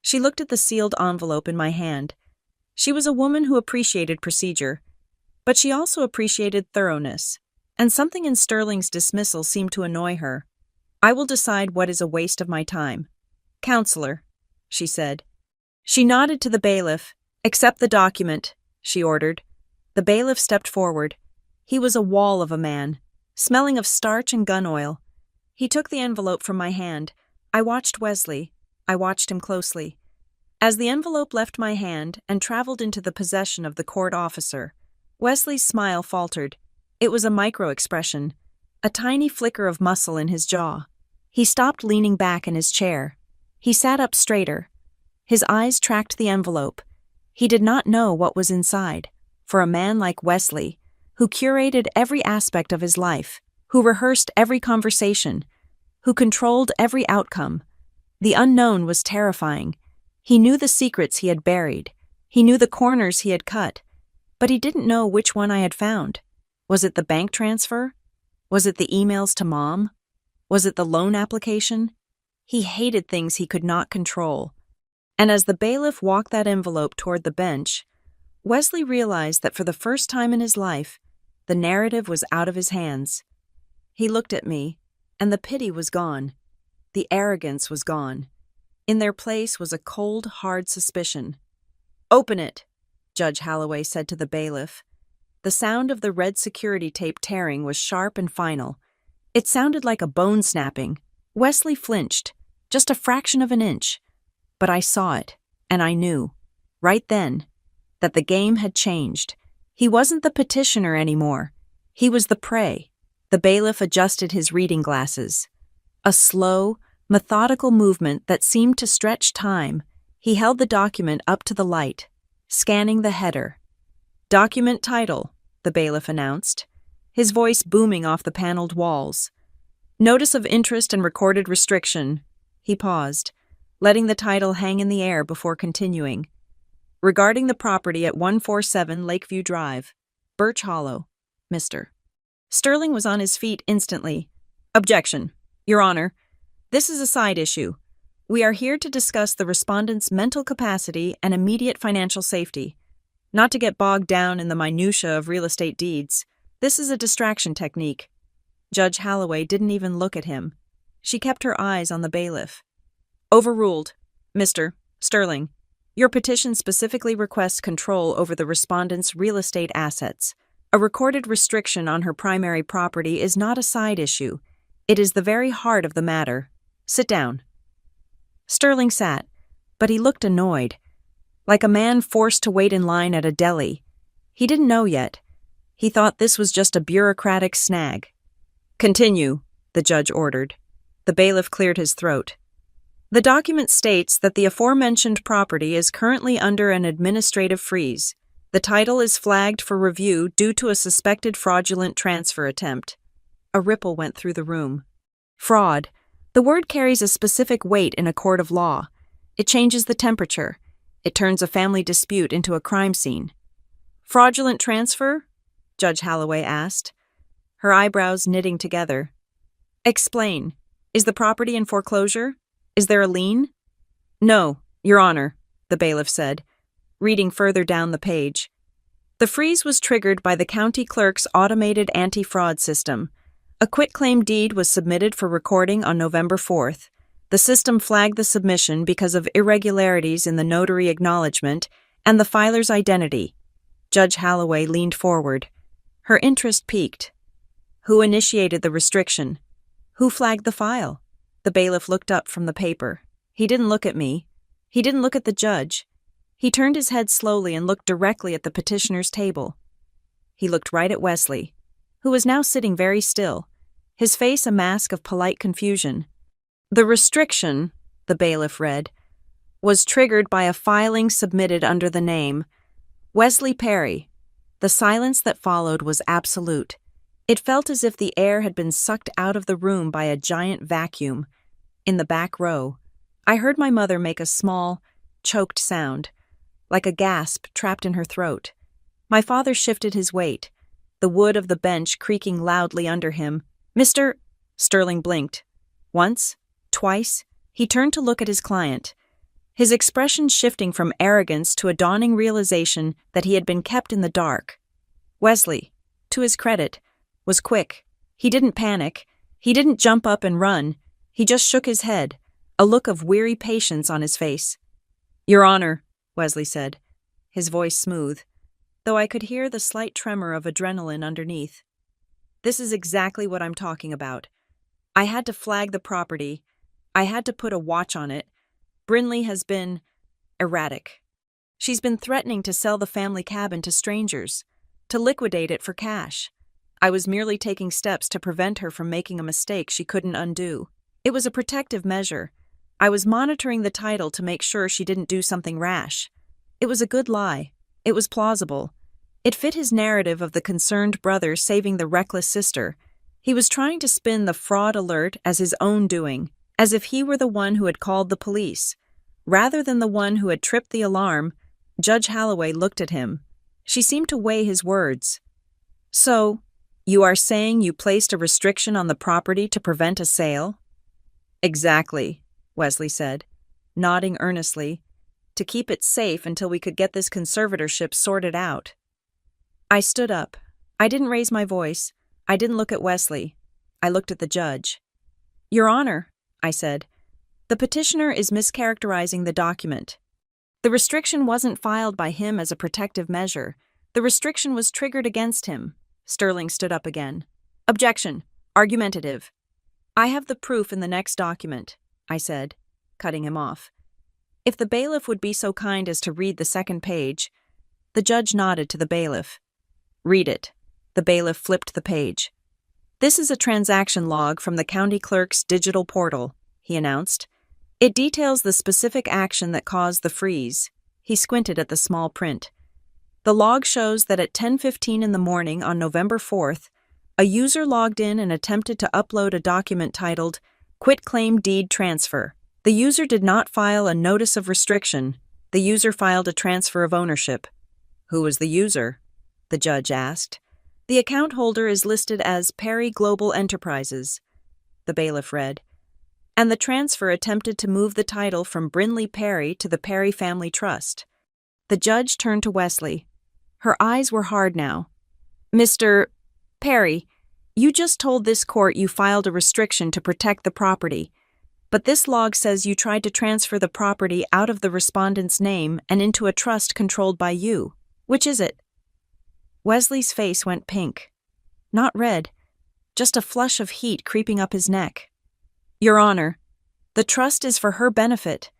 She looked at the sealed envelope in my hand. She was a woman who appreciated procedure, but she also appreciated thoroughness, and something in Sterling's dismissal seemed to annoy her. "I will decide what is a waste of my time. Counselor," she said. She nodded to the bailiff. "Accept the document," she ordered. The bailiff stepped forward. He was a wall of a man, smelling of starch and gun oil. He took the envelope from my hand. I watched Wesley. I watched him closely. As the envelope left my hand and traveled into the possession of the court officer, Wesley's smile faltered. It was a micro-expression, a tiny flicker of muscle in his jaw. He stopped leaning back in his chair. He sat up straighter. His eyes tracked the envelope. He did not know what was inside. For a man like Wesley, who curated every aspect of his life, who rehearsed every conversation, who controlled every outcome, the unknown was terrifying. He knew the secrets he had buried. He knew the corners he had cut. But he didn't know which one I had found. Was it the bank transfer? Was it the emails to Mom? Was it the loan application? He hated things he could not control. And as the bailiff walked that envelope toward the bench, Wesley realized that for the first time in his life, the narrative was out of his hands. He looked at me, and the pity was gone. The arrogance was gone. In their place was a cold, hard suspicion. "Open it," Judge Holloway said to the bailiff. The sound of the red security tape tearing was sharp and final. It sounded like a bone snapping. Wesley flinched, just a fraction of an inch. But I saw it, and I knew, right then, that the game had changed. He wasn't the petitioner anymore. He was the prey. The bailiff adjusted his reading glasses. A slow, methodical movement that seemed to stretch time. He held the document up to the light, scanning the header. Document title, The the bailiff announced, his voice booming off the paneled walls. Notice of interest and recorded restriction. He paused, letting the title hang in the air before continuing. Regarding the property at 147 Lakeview Drive, Birch Hollow, Mr. Sterling was on his feet instantly. Objection, Your Honor. This is a side issue. We are here to discuss the respondent's mental capacity and immediate financial safety. Not to get bogged down in the minutiae of real estate deeds. This is a distraction technique. Judge Holloway didn't even look at him. She kept her eyes on the bailiff. Overruled. Mr. Sterling, your petition specifically requests control over the respondent's real estate assets. A recorded restriction on her primary property is not a side issue. It is the very heart of the matter. Sit down. Sterling sat, but he looked annoyed, like a man forced to wait in line at a deli. He didn't know yet. He thought this was just a bureaucratic snag. Continue, the judge ordered. The bailiff cleared his throat. The document states that the aforementioned property is currently under an administrative freeze. The title is flagged for review due to a suspected fraudulent transfer attempt. A ripple went through the room. Fraud. The word carries a specific weight in a court of law. It changes the temperature. It turns a family dispute into a crime scene. Fraudulent transfer? Judge Holloway asked, her eyebrows knitting together. Explain. Is the property in foreclosure? Is there a lien? No, Your Honor, the bailiff said, reading further down the page. The freeze was triggered by the county clerk's automated anti-fraud system. A quitclaim deed was submitted for recording on November 4th. The system flagged the submission because of irregularities in the notary acknowledgement and the filer's identity. Judge Holloway leaned forward. Her interest piqued. Who initiated the restriction? Who flagged the file? The bailiff looked up from the paper. He didn't look at me. He didn't look at the judge. He turned his head slowly and looked directly at the petitioner's table. He looked right at Wesley, who was now sitting very still, his face a mask of polite confusion. The restriction, the bailiff read, was triggered by a filing submitted under the name Wesley Perry. The silence that followed was absolute. It felt as if the air had been sucked out of the room by a giant vacuum. In the back row, I heard my mother make a small, choked sound, like a gasp trapped in her throat. My father shifted his weight, the wood of the bench creaking loudly under him. Mr. Sterling blinked. Once, twice, he turned to look at his client, his expression shifting from arrogance to a dawning realization that he had been kept in the dark. Wesley, to his credit, was quick. He didn't panic. He didn't jump up and run. He just shook his head, a look of weary patience on his face. Your Honor, Wesley said, his voice smooth, though I could hear the slight tremor of adrenaline underneath. This is exactly what I'm talking about. I had to flag the property. I had to put a watch on it. Brinley has been erratic. She's been threatening to sell the family cabin to strangers, to liquidate it for cash. I was merely taking steps to prevent her from making a mistake she couldn't undo. It was a protective measure. I was monitoring the title to make sure she didn't do something rash. It was a good lie. It was plausible. It fit his narrative of the concerned brother saving the reckless sister. He was trying to spin the fraud alert as his own doing, as if he were the one who had called the police. Rather than the one who had tripped the alarm, Judge Holloway looked at him. She seemed to weigh his words. So, you are saying you placed a restriction on the property to prevent a sale? Exactly, Wesley said, nodding earnestly, to keep it safe until we could get this conservatorship sorted out. I stood up. I didn't raise my voice. I didn't look at Wesley. I looked at the judge. Your Honor, I said, the petitioner is mischaracterizing the document. The restriction wasn't filed by him as a protective measure. The restriction was triggered against him. Sterling stood up again. Objection. Argumentative. I have the proof in the next document, I said, cutting him off. If the bailiff would be so kind as to read the second page. The judge nodded to the bailiff. Read it. The bailiff flipped the page. This is a transaction log from the county clerk's digital portal, he announced. It details the specific action that caused the freeze. He squinted at the small print. The log shows that at 10:15 in the morning on November 4th, a user logged in and attempted to upload a document titled Quitclaim Deed Transfer. The user did not file a notice of restriction. The user filed a transfer of ownership. Who was the user? The judge asked. The account holder is listed as Perry Global Enterprises, the bailiff read, and the transfer attempted to move the title from Brinley Perry to the Perry Family Trust. The judge turned to Wesley. Her eyes were hard now. Mr. Perry, you just told this court you filed a restriction to protect the property, but this log says you tried to transfer the property out of the respondent's name and into a trust controlled by you. Which is it? Wesley's face went pink. Not red, just a flush of heat creeping up his neck. Your Honor, the trust is for her benefit.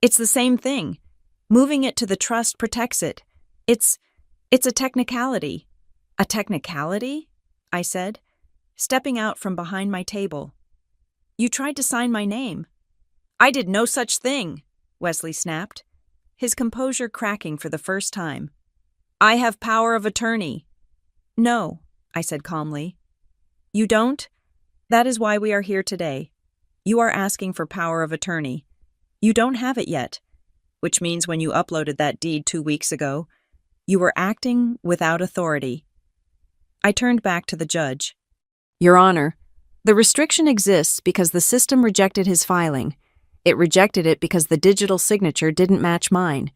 It's the same thing. Moving it to the trust protects it. It's a technicality. A technicality? I said, stepping out from behind my table. You tried to sign my name. I did no such thing, Wesley snapped, his composure cracking for the first time. I have power of attorney. No, I said calmly. You don't? That is why we are here today. You are asking for power of attorney. You don't have it yet, which means when you uploaded that deed 2 weeks ago, you were acting without authority. I turned back to the judge. Your Honor, the restriction exists because the system rejected his filing. It rejected it because the digital signature didn't match mine,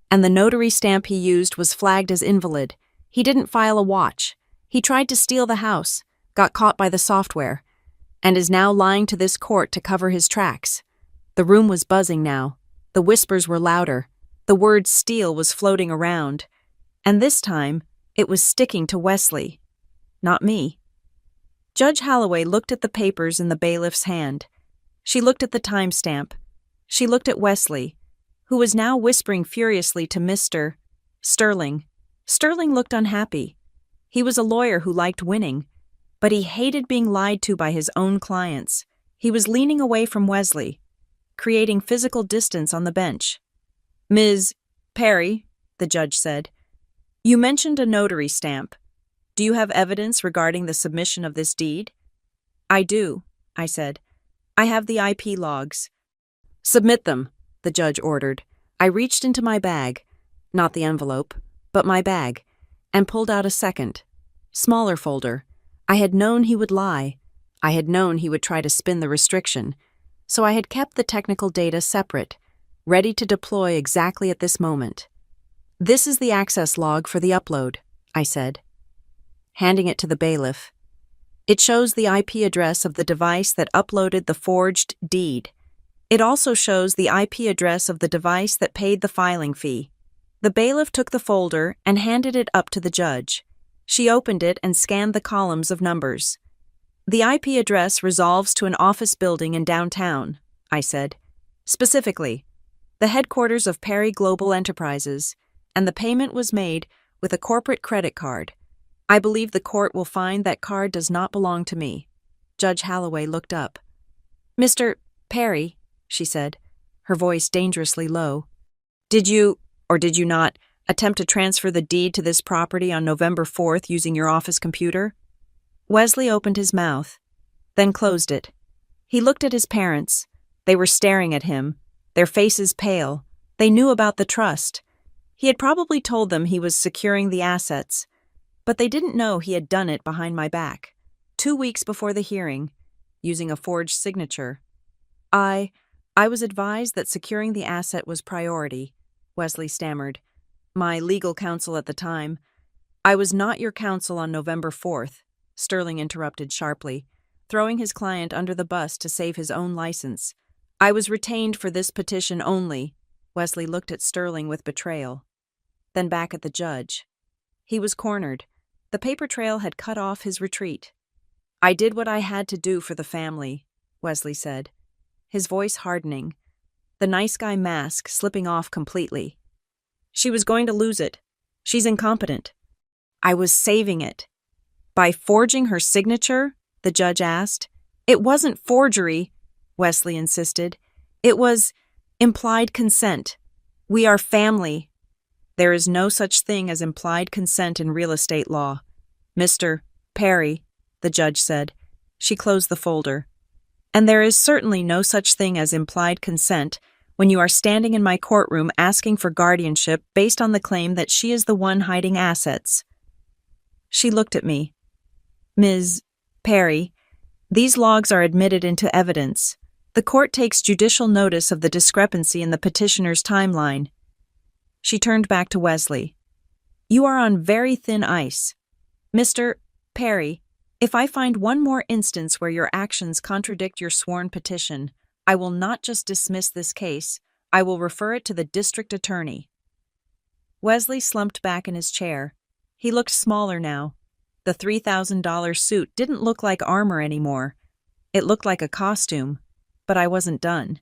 and the notary stamp he used was flagged as invalid. He didn't file a watch. He tried to steal the house, got caught by the software, and is now lying to this court to cover his tracks. The room was buzzing now. The whispers were louder. The word steal was floating around. And this time, it was sticking to Wesley, not me. Judge Holloway looked at the papers in the bailiff's hand. She looked at the timestamp. She looked at Wesley, who was now whispering furiously to Mr. Sterling. Sterling looked unhappy. He was a lawyer who liked winning, but he hated being lied to by his own clients. He was leaning away from Wesley, creating physical distance on the bench. Ms. Perry, the judge said, you mentioned a notary stamp. Do you have evidence regarding the submission of this deed? I do, I said. I have the IP logs. Submit them, the judge ordered. I reached into my bag, not the envelope, but my bag, and pulled out a second, smaller folder. I had known he would lie. I had known he would try to spin the restriction, so I had kept the technical data separate, ready to deploy exactly at this moment. This is the access log for the upload, I said, handing it to the bailiff. It shows the IP address of the device that uploaded the forged deed. It also shows the IP address of the device that paid the filing fee. The bailiff took the folder and handed it up to the judge. She opened it and scanned the columns of numbers. The IP address resolves to an office building in downtown, I said. Specifically, the headquarters of Perry Global Enterprises, and the payment was made with a corporate credit card. I believe the court will find that card does not belong to me. Judge Holloway looked up. Mr. Perry, she said, her voice dangerously low. Did you, or did you not, attempt to transfer the deed to this property on November 4th using your office computer? Wesley opened his mouth, then closed it. He looked at his parents. They were staring at him, their faces pale. They knew about the trust. He had probably told them he was securing the assets, but they didn't know he had done it behind my back, 2 weeks before the hearing, using a forged signature. I was advised that securing the asset was priority, Wesley stammered. My legal counsel at the time. I was not your counsel on November 4th, Sterling interrupted sharply, throwing his client under the bus to save his own license. I was retained for this petition only. Wesley looked at Sterling with betrayal, then back at the judge. He was cornered. The paper trail had cut off his retreat. I did what I had to do for the family, Wesley said, his voice hardening, the nice guy mask slipping off completely. She was going to lose it. She's incompetent. I was saving it. By forging her signature? The judge asked. It wasn't forgery, Wesley insisted. It was implied consent. We are family. There is no such thing as implied consent in real estate law. Mr. Perry, the judge said. She closed the folder. And there is certainly no such thing as implied consent when you are standing in my courtroom asking for guardianship based on the claim that she is the one hiding assets. She looked at me. Ms. Perry, these logs are admitted into evidence. The court takes judicial notice of the discrepancy in the petitioner's timeline. She turned back to Wesley. You are on very thin ice. Mr. Perry, if I find one more instance where your actions contradict your sworn petition, I will not just dismiss this case, I will refer it to the district attorney. Wesley slumped back in his chair. He looked smaller now. The $3,000 suit didn't look like armor anymore. It looked like a costume, but I wasn't done.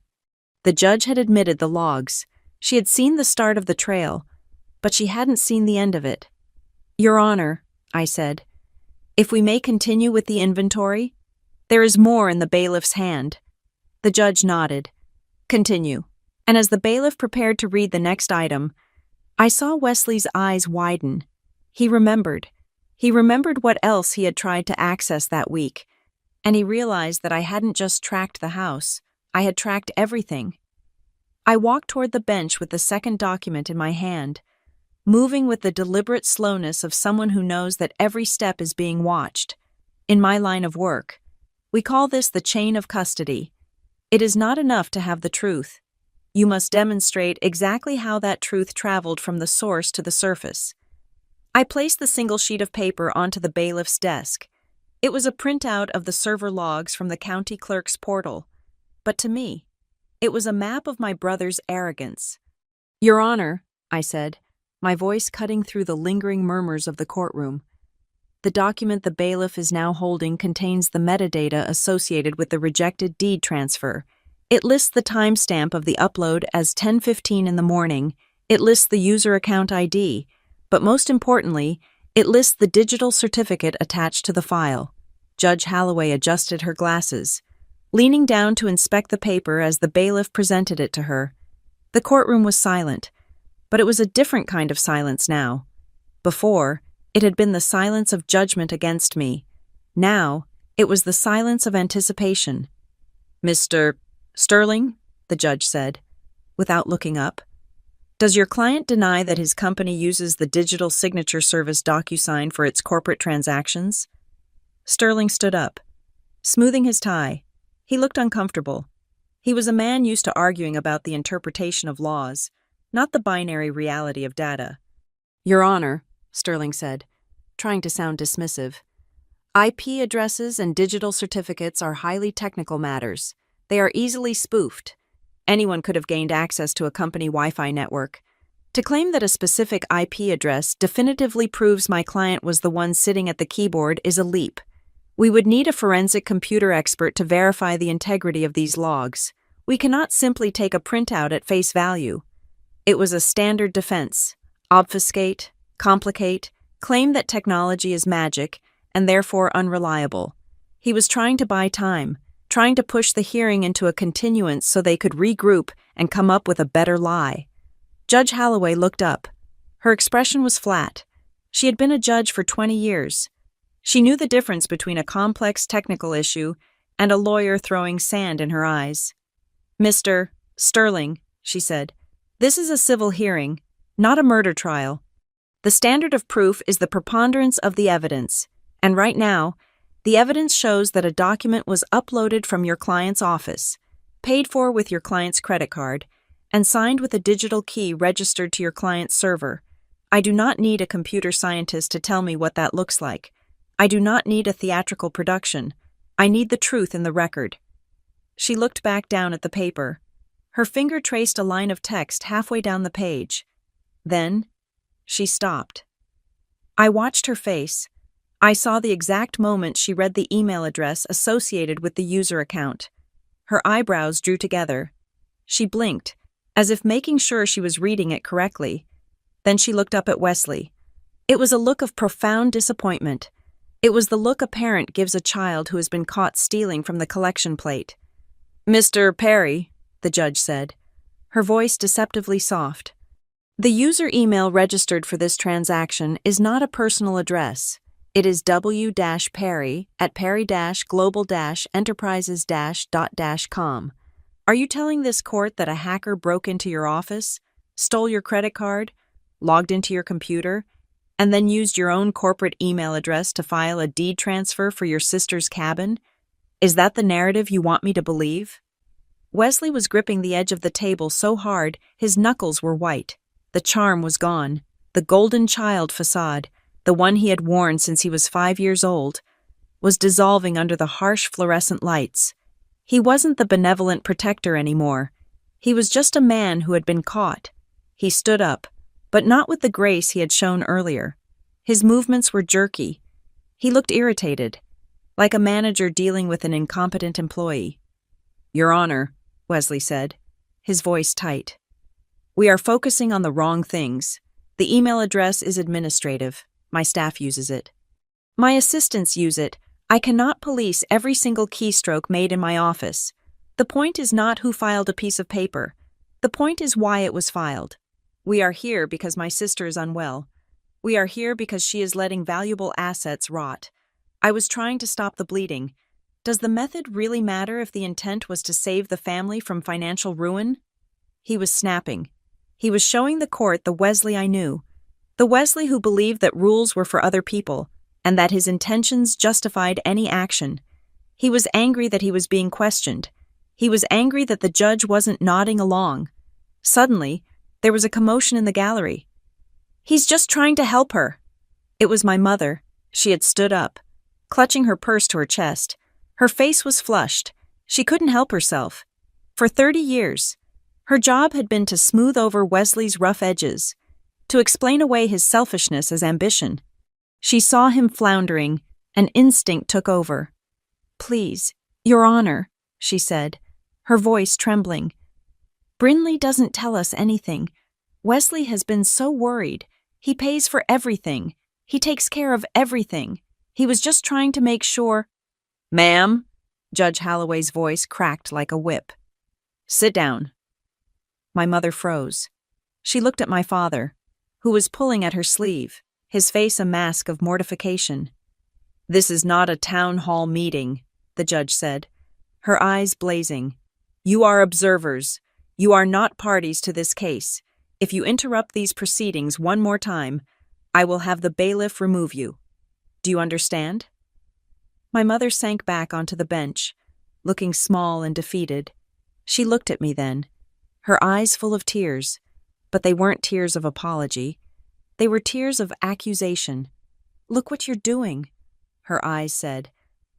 The judge had admitted the logs. She had seen the start of the trail, but she hadn't seen the end of it. Your Honor, I said, if we may continue with the inventory, there is more in the bailiff's hand. The judge nodded. Continue. And as the bailiff prepared to read the next item, I saw Wesley's eyes widen. He remembered. He remembered what else he had tried to access that week, and he realized that I hadn't just tracked the house, I had tracked everything. I walked toward the bench with the second document in my hand, moving with the deliberate slowness of someone who knows that every step is being watched. In my line of work, we call this the chain of custody. It is not enough to have the truth. You must demonstrate exactly how that truth traveled from the source to the surface. I placed the single sheet of paper onto the bailiff's desk. It was a printout of the server logs from the county clerk's portal. But to me, it was a map of my brother's arrogance. Your Honor, I said, my voice cutting through the lingering murmurs of the courtroom. The document the bailiff is now holding contains the metadata associated with the rejected deed transfer. It lists the timestamp of the upload as 10:15 in the morning. It lists the user account ID, but most importantly, it lists the digital certificate attached to the file. Judge Holloway adjusted her glasses, leaning down to inspect the paper as the bailiff presented it to her. The courtroom was silent, but it was a different kind of silence now. Before, it had been the silence of judgment against me. Now, it was the silence of anticipation. Mr. Sterling, the judge said, without looking up, does your client deny that his company uses the digital signature service DocuSign for its corporate transactions? Sterling stood up, smoothing his tie. He looked uncomfortable. He was a man used to arguing about the interpretation of laws, not the binary reality of data. Your Honor, Sterling said, trying to sound dismissive, IP addresses and digital certificates are highly technical matters. They are easily spoofed. Anyone could have gained access to a company Wi-Fi network. To claim that a specific IP address definitively proves my client was the one sitting at the keyboard is a leap. We would need a forensic computer expert to verify the integrity of these logs. We cannot simply take a printout at face value. It was a standard defense. Obfuscate, complicate, claim that technology is magic and therefore unreliable. He was trying to buy time, trying to push the hearing into a continuance so they could regroup and come up with a better lie. Judge Holloway looked up. Her expression was flat. She had been a judge for 20 years. She knew the difference between a complex technical issue and a lawyer throwing sand in her eyes. Mr. Sterling, she said, this is a civil hearing, not a murder trial. The standard of proof is the preponderance of the evidence, and right now, the evidence shows that a document was uploaded from your client's office, paid for with your client's credit card, and signed with a digital key registered to your client's server. I do not need a computer scientist to tell me what that looks like. I do not need a theatrical production. I need the truth in the record. She looked back down at the paper. Her finger traced a line of text halfway down the page. Then, she stopped. I watched her face. I saw the exact moment she read the email address associated with the user account. Her eyebrows drew together. She blinked, as if making sure she was reading it correctly. Then she looked up at Wesley. It was a look of profound disappointment. It was the look a parent gives a child who has been caught stealing from the collection plate. Mr. Perry, the judge said, her voice deceptively soft. The user email registered for this transaction is not a personal address. It is w-perry@perry-global-enterprises-.com. Are you telling this court that a hacker broke into your office, stole your credit card, logged into your computer, and then used your own corporate email address to file a deed transfer for your sister's cabin? Is that the narrative you want me to believe? Wesley was gripping the edge of the table so hard his knuckles were white. The charm was gone. The golden child facade, the one he had worn since he was 5 years old, was dissolving under the harsh fluorescent lights. He wasn't the benevolent protector anymore. He was just a man who had been caught. He stood up, but not with the grace he had shown earlier. His movements were jerky. He looked irritated, like a manager dealing with an incompetent employee. "Your Honor," Wesley said, his voice tight. "We are focusing on the wrong things. The email address is administrative. My staff uses it. My assistants use it. I cannot police every single keystroke made in my office. The point is not who filed a piece of paper. The point is why it was filed. We are here because my sister is unwell. We are here because she is letting valuable assets rot. I was trying to stop the bleeding. Does the method really matter if the intent was to save the family from financial ruin?" He was snapping. He was showing the court the Wesley I knew. The Wesley who believed that rules were for other people, and that his intentions justified any action. He was angry that he was being questioned. He was angry that the judge wasn't nodding along. Suddenly, there was a commotion in the gallery. "He's just trying to help her." It was my mother. She had stood up, clutching her purse to her chest. Her face was flushed. She couldn't help herself. For 30 years, her job had been to smooth over Wesley's rough edges, to explain away his selfishness as ambition. She saw him floundering, and instinct took over. "Please, Your Honor," she said, her voice trembling. "Brinley doesn't tell us anything. Wesley has been so worried. He pays for everything. He takes care of everything. He was just trying to make sure—" "Ma'am," Judge Holloway's voice cracked like a whip. "Sit down." My mother froze. She looked at my father, who was pulling at her sleeve, his face a mask of mortification. "This is not a town hall meeting," the judge said, her eyes blazing. "You are observers. You are not parties to this case. If you interrupt these proceedings one more time, I will have the bailiff remove you. Do you understand?" My mother sank back onto the bench, looking small and defeated. She looked at me then, her eyes full of tears, but they weren't tears of apology. They were tears of accusation. "Look what you're doing," her eyes said.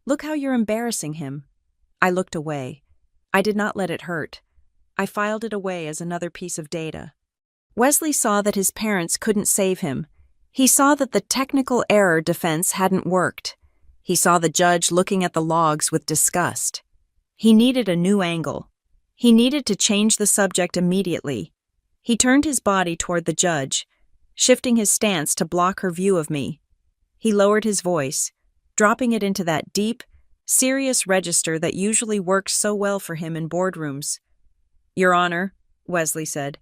"Look how you're embarrassing him." I looked away. I did not let it hurt. I filed it away as another piece of data. Wesley saw that his parents couldn't save him. He saw that the technical error defense hadn't worked. He saw the judge looking at the logs with disgust. He needed a new angle. He needed to change the subject immediately. He turned his body toward the judge, shifting his stance to block her view of me. He lowered his voice, dropping it into that deep, serious register that usually works so well for him in boardrooms. "Your Honor," Wesley said,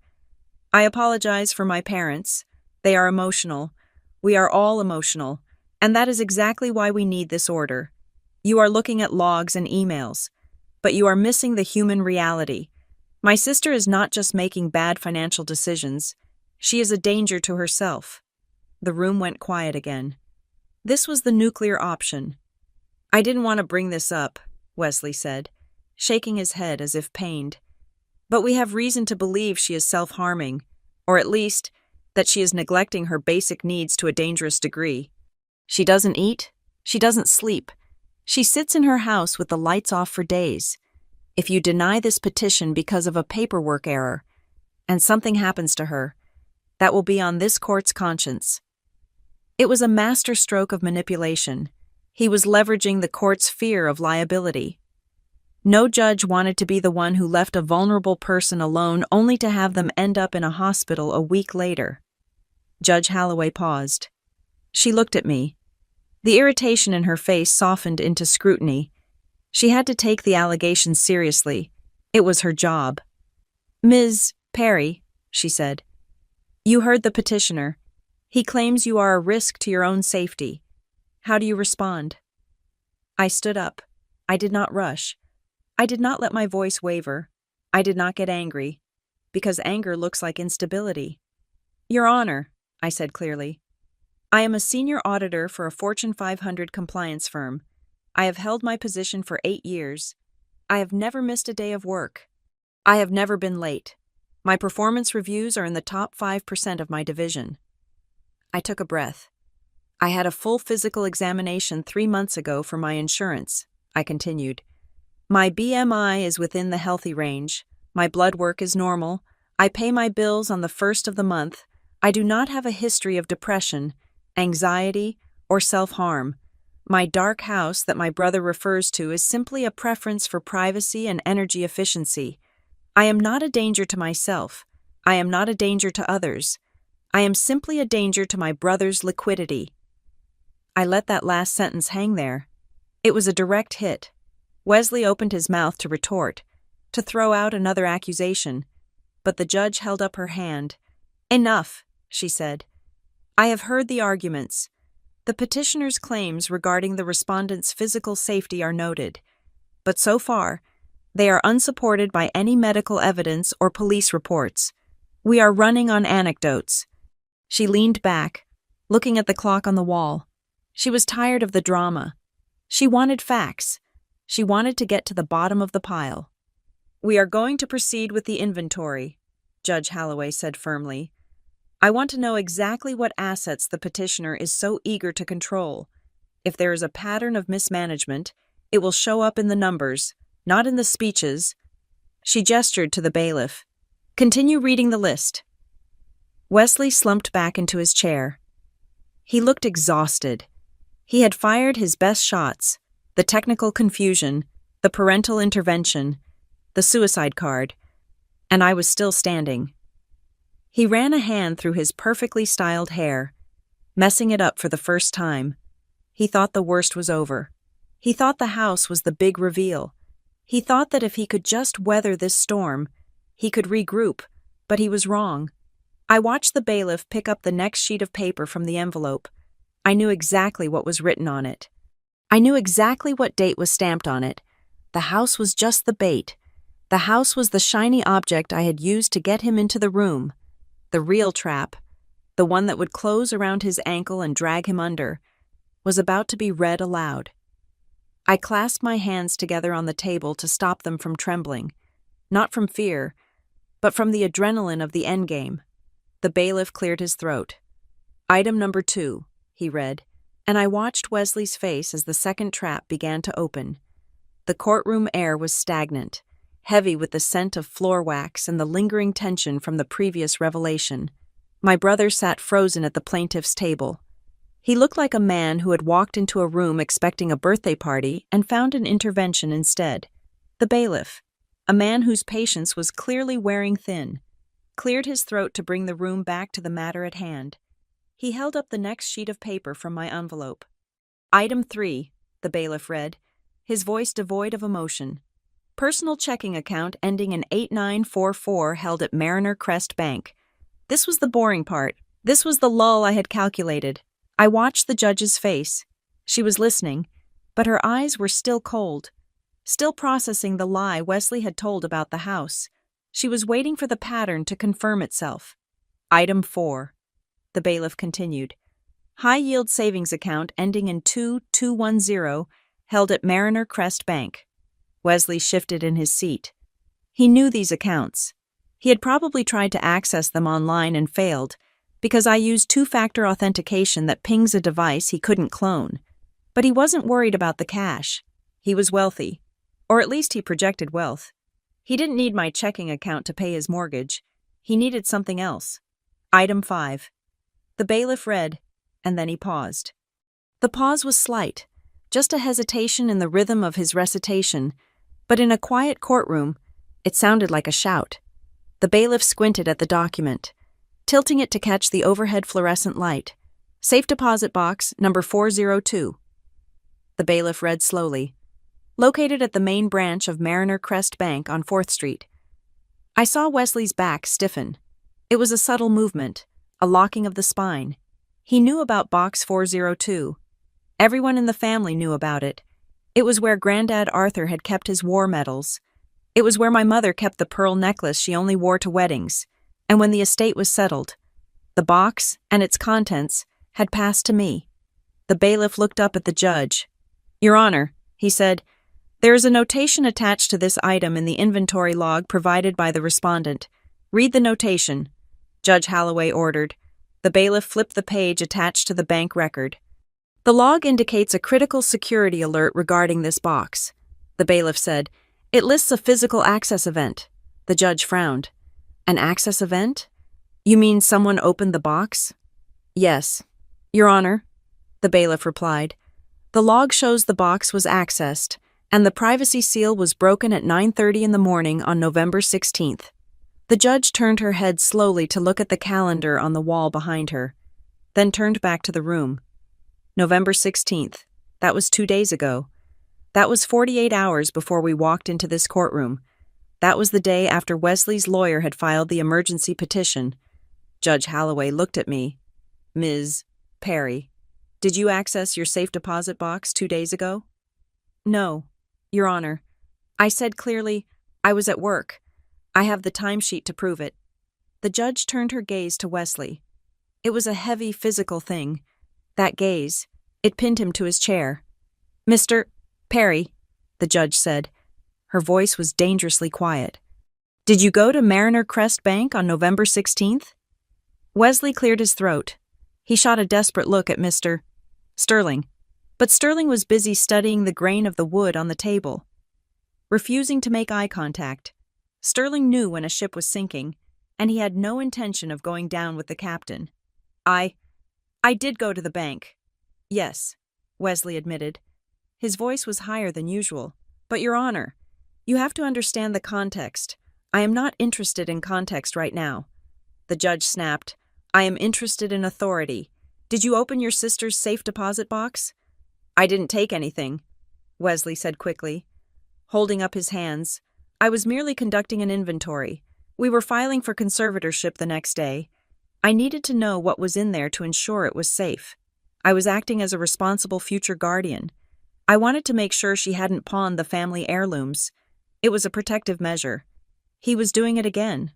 "I apologize for my parents. They are emotional. We are all emotional, and that is exactly why we need this order. You are looking at logs and emails, but you are missing the human reality. My sister is not just making bad financial decisions. She is a danger to herself." The room went quiet again. This was the nuclear option. "I didn't want to bring this up," Wesley said, shaking his head as if pained. "But we have reason to believe she is self-harming, or at least that she is neglecting her basic needs to a dangerous degree. She doesn't eat. She doesn't sleep. She sits in her house with the lights off for days. If you deny this petition because of a paperwork error, and something happens to her, that will be on this court's conscience." It was a masterstroke of manipulation. He was leveraging the court's fear of liability. No judge wanted to be the one who left a vulnerable person alone only to have them end up in a hospital a week later. Judge Holloway paused. She looked at me. The irritation in her face softened into scrutiny. She had to take the allegations seriously. It was her job. "Ms. Perry," she said, You heard the petitioner. He claims you are a risk to your own safety. How do you respond? I stood up. I did not rush. I did not let my voice waver. I did not get angry, because anger looks like instability. Your Honor, I said clearly, I am a senior auditor for a Fortune 500 compliance firm. I have held my position for 8 years. I have never missed a day of work. I have never been late. My performance reviews are in the top 5% of my division. I took a breath. I had a full physical examination 3 months ago for my insurance, I continued. My BMI is within the healthy range. My blood work is normal. I pay my bills on the first of the month. I do not have a history of depression, anxiety, or self-harm. My dark house that my brother refers to is simply a preference for privacy and energy efficiency. I am not a danger to myself. I am not a danger to others. I am simply a danger to my brother's liquidity. I let that last sentence hang there. It was a direct hit. Wesley opened his mouth to retort, to throw out another accusation, but the judge held up her hand. Enough, she said. I have heard the arguments. The petitioner's claims regarding the respondent's physical safety are noted, but so far, they are unsupported by any medical evidence or police reports. We are running on anecdotes. She leaned back, looking at the clock on the wall. She was tired of the drama. She wanted facts. She wanted to get to the bottom of the pile. We are going to proceed with the inventory, Judge Holloway said firmly. I want to know exactly what assets the petitioner is so eager to control. If there is a pattern of mismanagement, it will show up in the numbers, not in the speeches. She gestured to the bailiff. Continue reading the list. Wesley slumped back into his chair. He looked exhausted. He had fired his best shots, the technical confusion, the parental intervention, the suicide card, and I was still standing. He ran a hand through his perfectly styled hair, messing it up for the first time. He thought the worst was over. He thought the house was the big reveal. He thought that if he could just weather this storm, he could regroup, but he was wrong. I watched the bailiff pick up the next sheet of paper from the envelope. I knew exactly what was written on it. I knew exactly what date was stamped on it. The house was just the bait. The house was the shiny object I had used to get him into the room. The real trap, the one that would close around his ankle and drag him under, was about to be read aloud. I clasped my hands together on the table to stop them from trembling, not from fear, but from the adrenaline of the endgame. The bailiff cleared his throat. Item number 2, he read, and I watched Wesley's face as the second trap began to open. The courtroom air was stagnant, heavy with the scent of floor wax and the lingering tension from the previous revelation. My brother sat frozen at the plaintiff's table. He looked like a man who had walked into a room expecting a birthday party and found an intervention instead. The bailiff, a man whose patience was clearly wearing thin, cleared his throat to bring the room back to the matter at hand. He held up the next sheet of paper from my envelope. Item 3, the bailiff read, his voice devoid of emotion. Personal checking account ending in 8944 held at Mariner Crest Bank. This was the boring part. This was the lull I had calculated. I watched the judge's face. She was listening, but her eyes were still cold, still processing the lie Wesley had told about the house. She was waiting for the pattern to confirm itself. Item 4, the bailiff continued. High-yield savings account ending in 2210 held at Mariner Crest Bank. Wesley shifted in his seat. He knew these accounts. He had probably tried to access them online and failed, because I used two-factor authentication that pings a device he couldn't clone. But he wasn't worried about the cash. He was wealthy, or at least he projected wealth. He didn't need my checking account to pay his mortgage. He needed something else. Item 5. The bailiff read, and then he paused. The pause was slight, just a hesitation in the rhythm of his recitation, but in a quiet courtroom, it sounded like a shout. The bailiff squinted at the document, tilting it to catch the overhead fluorescent light. Safe deposit box, number 402. The bailiff read slowly. Located at the main branch of Mariner Crest Bank on 4th Street. I saw Wesley's back stiffen. It was a subtle movement, a locking of the spine. He knew about Box 402. Everyone in the family knew about it. It was where Granddad Arthur had kept his war medals. It was where my mother kept the pearl necklace she only wore to weddings. And when the estate was settled, the box and its contents had passed to me. The bailiff looked up at the judge. "Your Honor," he said, "there is a notation attached to this item in the inventory log provided by the respondent. Read the notation," Judge Holloway ordered. The bailiff flipped the page attached to the bank record. "The log indicates a critical security alert regarding this box," the bailiff said. "It lists a physical access event." The judge frowned. "An access event? You mean someone opened the box?" "Yes, Your Honor," the bailiff replied. "The log shows the box was accessed, and the privacy seal was broken at 9:30 in the morning on November 16th. The judge turned her head slowly to look at the calendar on the wall behind her, then turned back to the room. November 16th. That was 2 days ago. That was 48 hours before we walked into this courtroom. That was the day after Wesley's lawyer had filed the emergency petition. Judge Holloway looked at me. "Ms. Perry, did you access your safe deposit box 2 days ago?" "No, Your Honor." I said clearly, "I was at work. I have the timesheet to prove it." The judge turned her gaze to Wesley. It was a heavy physical thing. That gaze, it pinned him to his chair. "Mr. Perry," the judge said. Her voice was dangerously quiet. "Did you go to Mariner Crest Bank on November 16th? Wesley cleared his throat. He shot a desperate look at Mr. Sterling. But Sterling was busy studying the grain of the wood on the table. Refusing to make eye contact, Sterling knew when a ship was sinking, and he had no intention of going down with the captain. I did go to the bank." "Yes," Wesley admitted. His voice was higher than usual. "But, Your Honor, you have to understand the context. I am not interested in context right now." The judge snapped. "I am interested in authority. Did you open your sister's safe deposit box?" "I didn't take anything," Wesley said quickly, holding up his hands. "I was merely conducting an inventory. We were filing for conservatorship the next day. I needed to know what was in there to ensure it was safe. I was acting as a responsible future guardian. I wanted to make sure she hadn't pawned the family heirlooms. It was a protective measure." He was doing it again.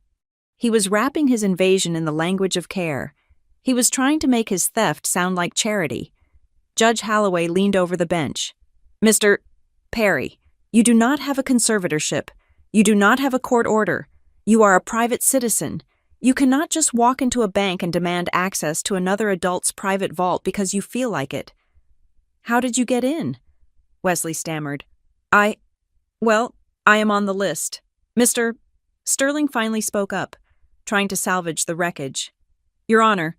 He was wrapping his invasion in the language of care. He was trying to make his theft sound like charity. Judge Holloway leaned over the bench. "Mr. Perry, you do not have a conservatorship. You do not have a court order. You are a private citizen. You cannot just walk into a bank and demand access to another adult's private vault because you feel like it." "How did you get in?" Wesley stammered. Well, I am on the list. Mr. Sterling finally spoke up, trying to salvage the wreckage. "Your Honor,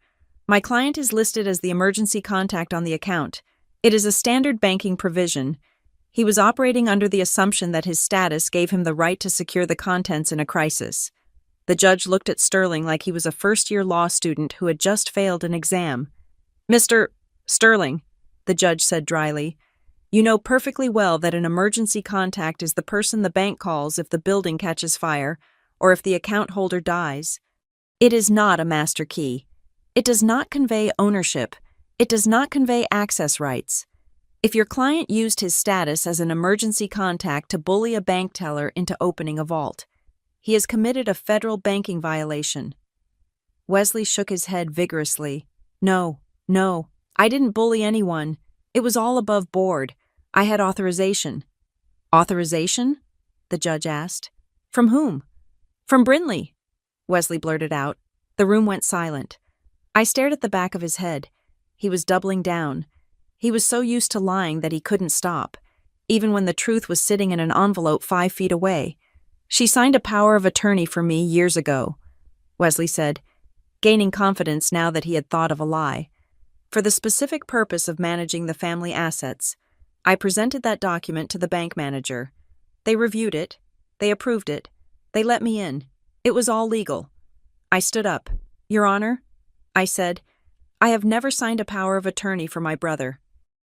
my client is listed as the emergency contact on the account. It is a standard banking provision. He was operating under the assumption that his status gave him the right to secure the contents in a crisis." The judge looked at Sterling like he was a first-year law student who had just failed an exam. "Mr. Sterling," the judge said dryly, "you know perfectly well that an emergency contact is the person the bank calls if the building catches fire or if the account holder dies. It is not a master key. It does not convey ownership. It does not convey access rights. If your client used his status as an emergency contact to bully a bank teller into opening a vault, he has committed a federal banking violation." Wesley shook his head vigorously. No, I didn't bully anyone. It was all above board. I had authorization." "Authorization?" the judge asked. "From whom?" "From Brinley," Wesley blurted out. The room went silent. I stared at the back of his head. He was doubling down. He was so used to lying that he couldn't stop, even when the truth was sitting in an envelope 5 feet away. "She signed a power of attorney for me years ago," Wesley said, gaining confidence now that he had thought of a lie. "For the specific purpose of managing the family assets. I presented that document to the bank manager. They reviewed it. They approved it. They let me in. It was all legal." I stood up. "Your Honor," I said, "I have never signed a power of attorney for my brother."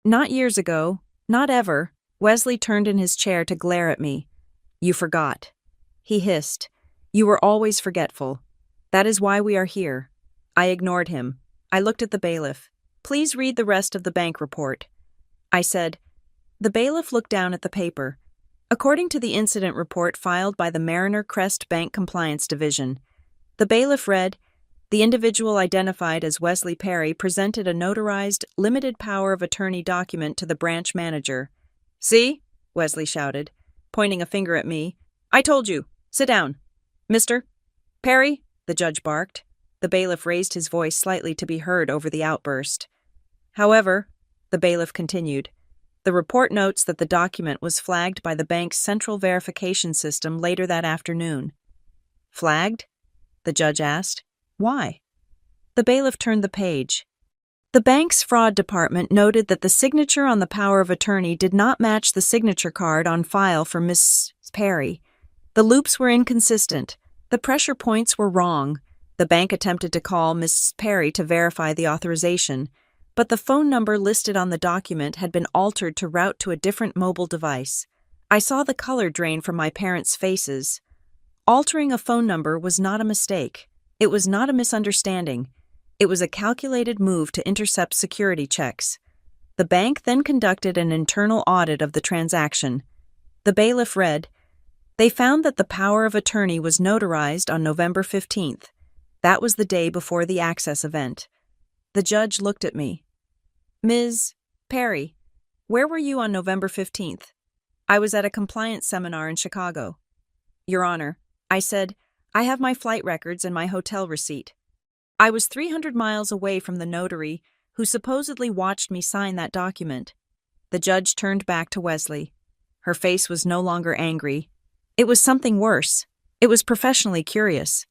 "Not years ago. Not ever." Wesley turned in his chair to glare at me. "You forgot," he hissed. "You were always forgetful. That is why we are here. I ignored him. I looked at the bailiff. "Please read the rest of the bank report," I said. The bailiff looked down at the paper. According to the incident report filed by the Mariner Crest Bank Compliance Division, the bailiff read, "The individual identified as Wesley Perry presented a notarized, limited power of attorney document to the branch manager." "See?" Wesley shouted, pointing a finger at me. "I told you. Sit down." "Mr. Perry," the judge barked. The bailiff raised his voice slightly to be heard over the outburst. "However," the bailiff continued, "the report notes that the document was flagged by the bank's central verification system later that afternoon." "Flagged?" the judge asked. "Why?" The bailiff turned the page. The bank's fraud department noted that the signature on the power of attorney did not match the signature card on file for Miss Perry. The loops were inconsistent. The pressure points were wrong. The bank attempted to call Miss Perry to verify the authorization, but the phone number listed on the document had been altered to route to a different mobile device. I saw the color drain from my parents' faces. Altering a phone number was not a mistake. It was not a misunderstanding. It was a calculated move to intercept security checks. The bank then conducted an internal audit of the transaction. The bailiff read, "They found that the power of attorney was notarized on November 15th. That was the day before the access event." The judge looked at me. "Ms. Perry, where were you on November 15th? "I was at a compliance seminar in Chicago." "Your Honor," I said, "I have my flight records and my hotel receipt. I was 300 miles away from the notary who supposedly watched me sign that document." The judge turned back to Wesley. Her face was no longer angry. It was something worse. It was professionally curious.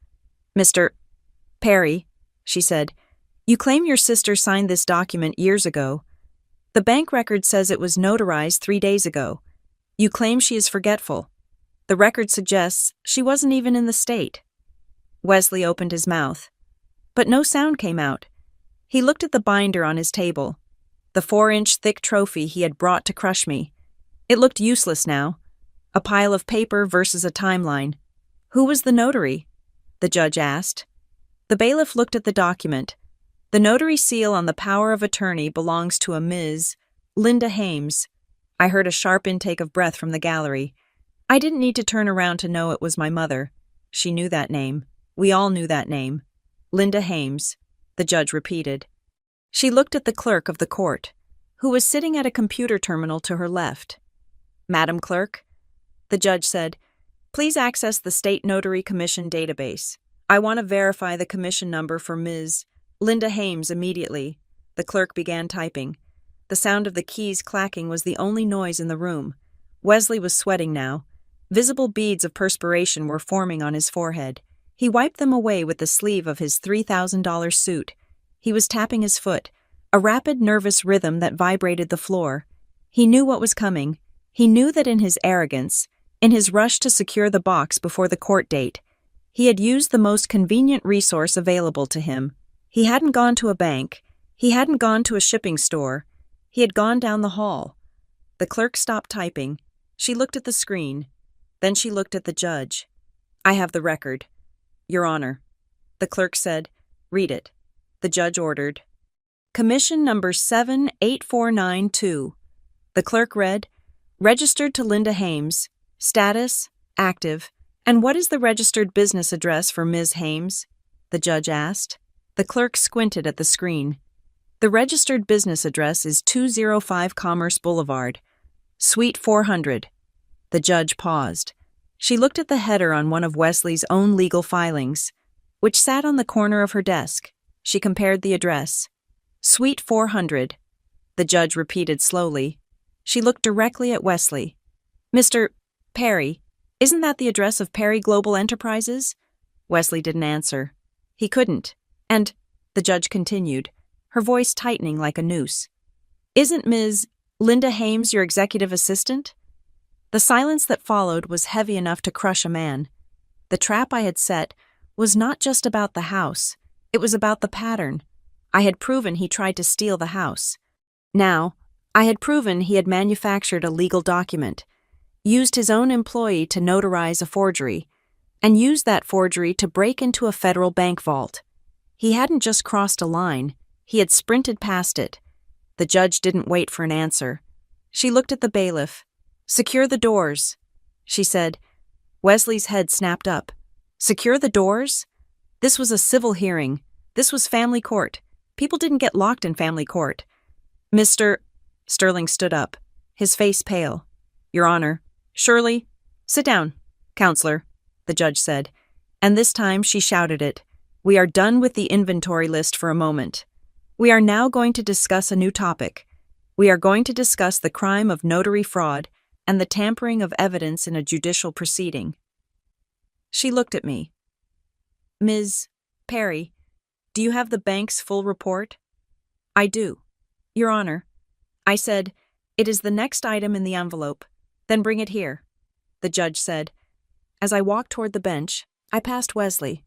"Mr. Perry," she said, "you claim your sister signed this document years ago. The bank record says it was notarized 3 days ago. You claim she is forgetful. The record suggests she wasn't even in the state." Wesley opened his mouth, but no sound came out. He looked at the binder on his table, the 4-inch thick trophy he had brought to crush me. It looked useless now. A pile of paper versus a timeline. "Who was the notary?" the judge asked. The bailiff looked at the document. "The notary seal on the power of attorney belongs to a Ms. Linda Hames." I heard a sharp intake of breath from the gallery. I didn't need to turn around to know it was my mother. She knew that name. We all knew that name. "Linda Hames," the judge repeated. She looked at the clerk of the court, who was sitting at a computer terminal to her left. "Madam Clerk," the judge said, "please access the State Notary Commission database. I want to verify the commission number for Ms. Linda Hames immediately." The clerk began typing. The sound of the keys clacking was the only noise in the room. Wesley was sweating now. Visible beads of perspiration were forming on his forehead. He wiped them away with the sleeve of his $3,000 suit. He was tapping his foot, a rapid, nervous rhythm that vibrated the floor. He knew what was coming. He knew that in his arrogance, in his rush to secure the box before the court date, he had used the most convenient resource available to him. He hadn't gone to a bank. He hadn't gone to a shipping store. He had gone down the hall. The clerk stopped typing. She looked at the screen. Then she looked at the judge. "I have the record." "Your Honor." The clerk said, "Read it." The judge ordered, "Commission number 78492. The clerk read, "Registered to Linda Hames. Status, active." "And what is the registered business address for Ms. Hames?" the judge asked. The clerk squinted at the screen. "The registered business address is 205 Commerce Boulevard, Suite 400. The judge paused. She looked at the header on one of Wesley's own legal filings, which sat on the corner of her desk. She compared the address. "Suite 400. The judge repeated slowly. She looked directly at Wesley. "Mr. Perry, isn't that the address of Perry Global Enterprises?" Wesley didn't answer. He couldn't. "And," the judge continued, her voice tightening like a noose, "isn't Ms. Linda Hames your executive assistant?" The silence that followed was heavy enough to crush a man. The trap I had set was not just about the house. It was about the pattern. I had proven he tried to steal the house. Now, I had proven he had manufactured a legal document, used his own employee to notarize a forgery, and used that forgery to break into a federal bank vault. He hadn't just crossed a line, he had sprinted past it. The judge didn't wait for an answer. She looked at the bailiff. "Secure the doors," she said. Wesley's head snapped up. Secure the doors? This was a civil hearing. This was family court. People didn't get locked in family court. Mr. Sterling stood up, his face pale. "Your Honor." "Shirley, sit down." "Counselor," the judge said, and this time she shouted it. "We are done with the inventory list for a moment. We are now going to discuss a new topic. We are going to discuss the crime of notary fraud and the tampering of evidence in a judicial proceeding." She looked at me. "Ms. Perry, do you have the bank's full report?" "I do, Your Honor." I said, "It is the next item in the envelope. Then bring it here," the judge said. As I walked toward the bench, I passed Wesley.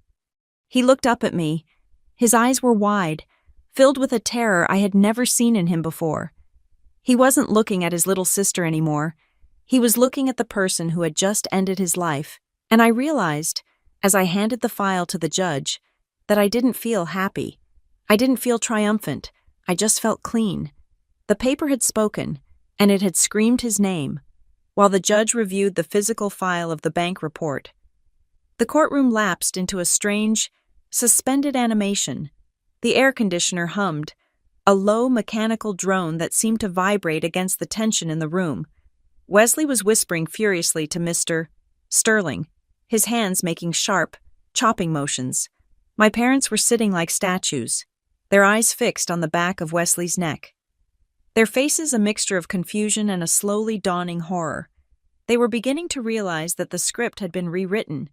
He looked up at me. His eyes were wide, filled with a terror I had never seen in him before. He wasn't looking at his little sister anymore. He was looking at the person who had just ended his life, and I realized, as I handed the file to the judge, that I didn't feel happy. I didn't feel triumphant. I just felt clean. The paper had spoken, and it had screamed his name, while the judge reviewed the physical file of the bank report. The courtroom lapsed into a strange, suspended animation. The air conditioner hummed, a low mechanical drone that seemed to vibrate against the tension in the room. Wesley was whispering furiously to Mr. Sterling, his hands making sharp, chopping motions. My parents were sitting like statues, their eyes fixed on the back of Wesley's neck. Their faces a mixture of confusion and a slowly dawning horror. They were beginning to realize that the script had been rewritten,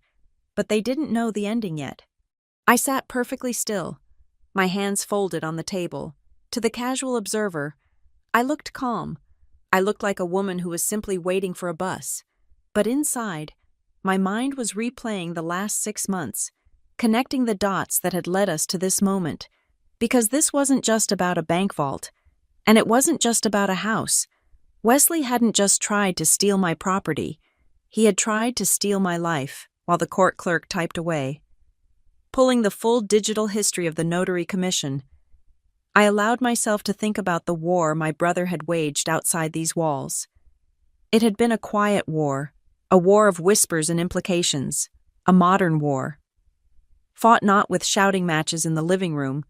but they didn't know the ending yet. I sat perfectly still, my hands folded on the table. To the casual observer, I looked calm. I looked like a woman who was simply waiting for a bus. But inside, my mind was replaying the last 6 months, connecting the dots that had led us to this moment. Because this wasn't just about a bank vault, and it wasn't just about a house. Wesley hadn't just tried to steal my property. He had tried to steal my life, while the court clerk typed away. Pulling the full digital history of the Notary Commission, I allowed myself to think about the war my brother had waged outside these walls. It had been a quiet war, a war of whispers and implications, a modern war. Fought not with shouting matches in the living room,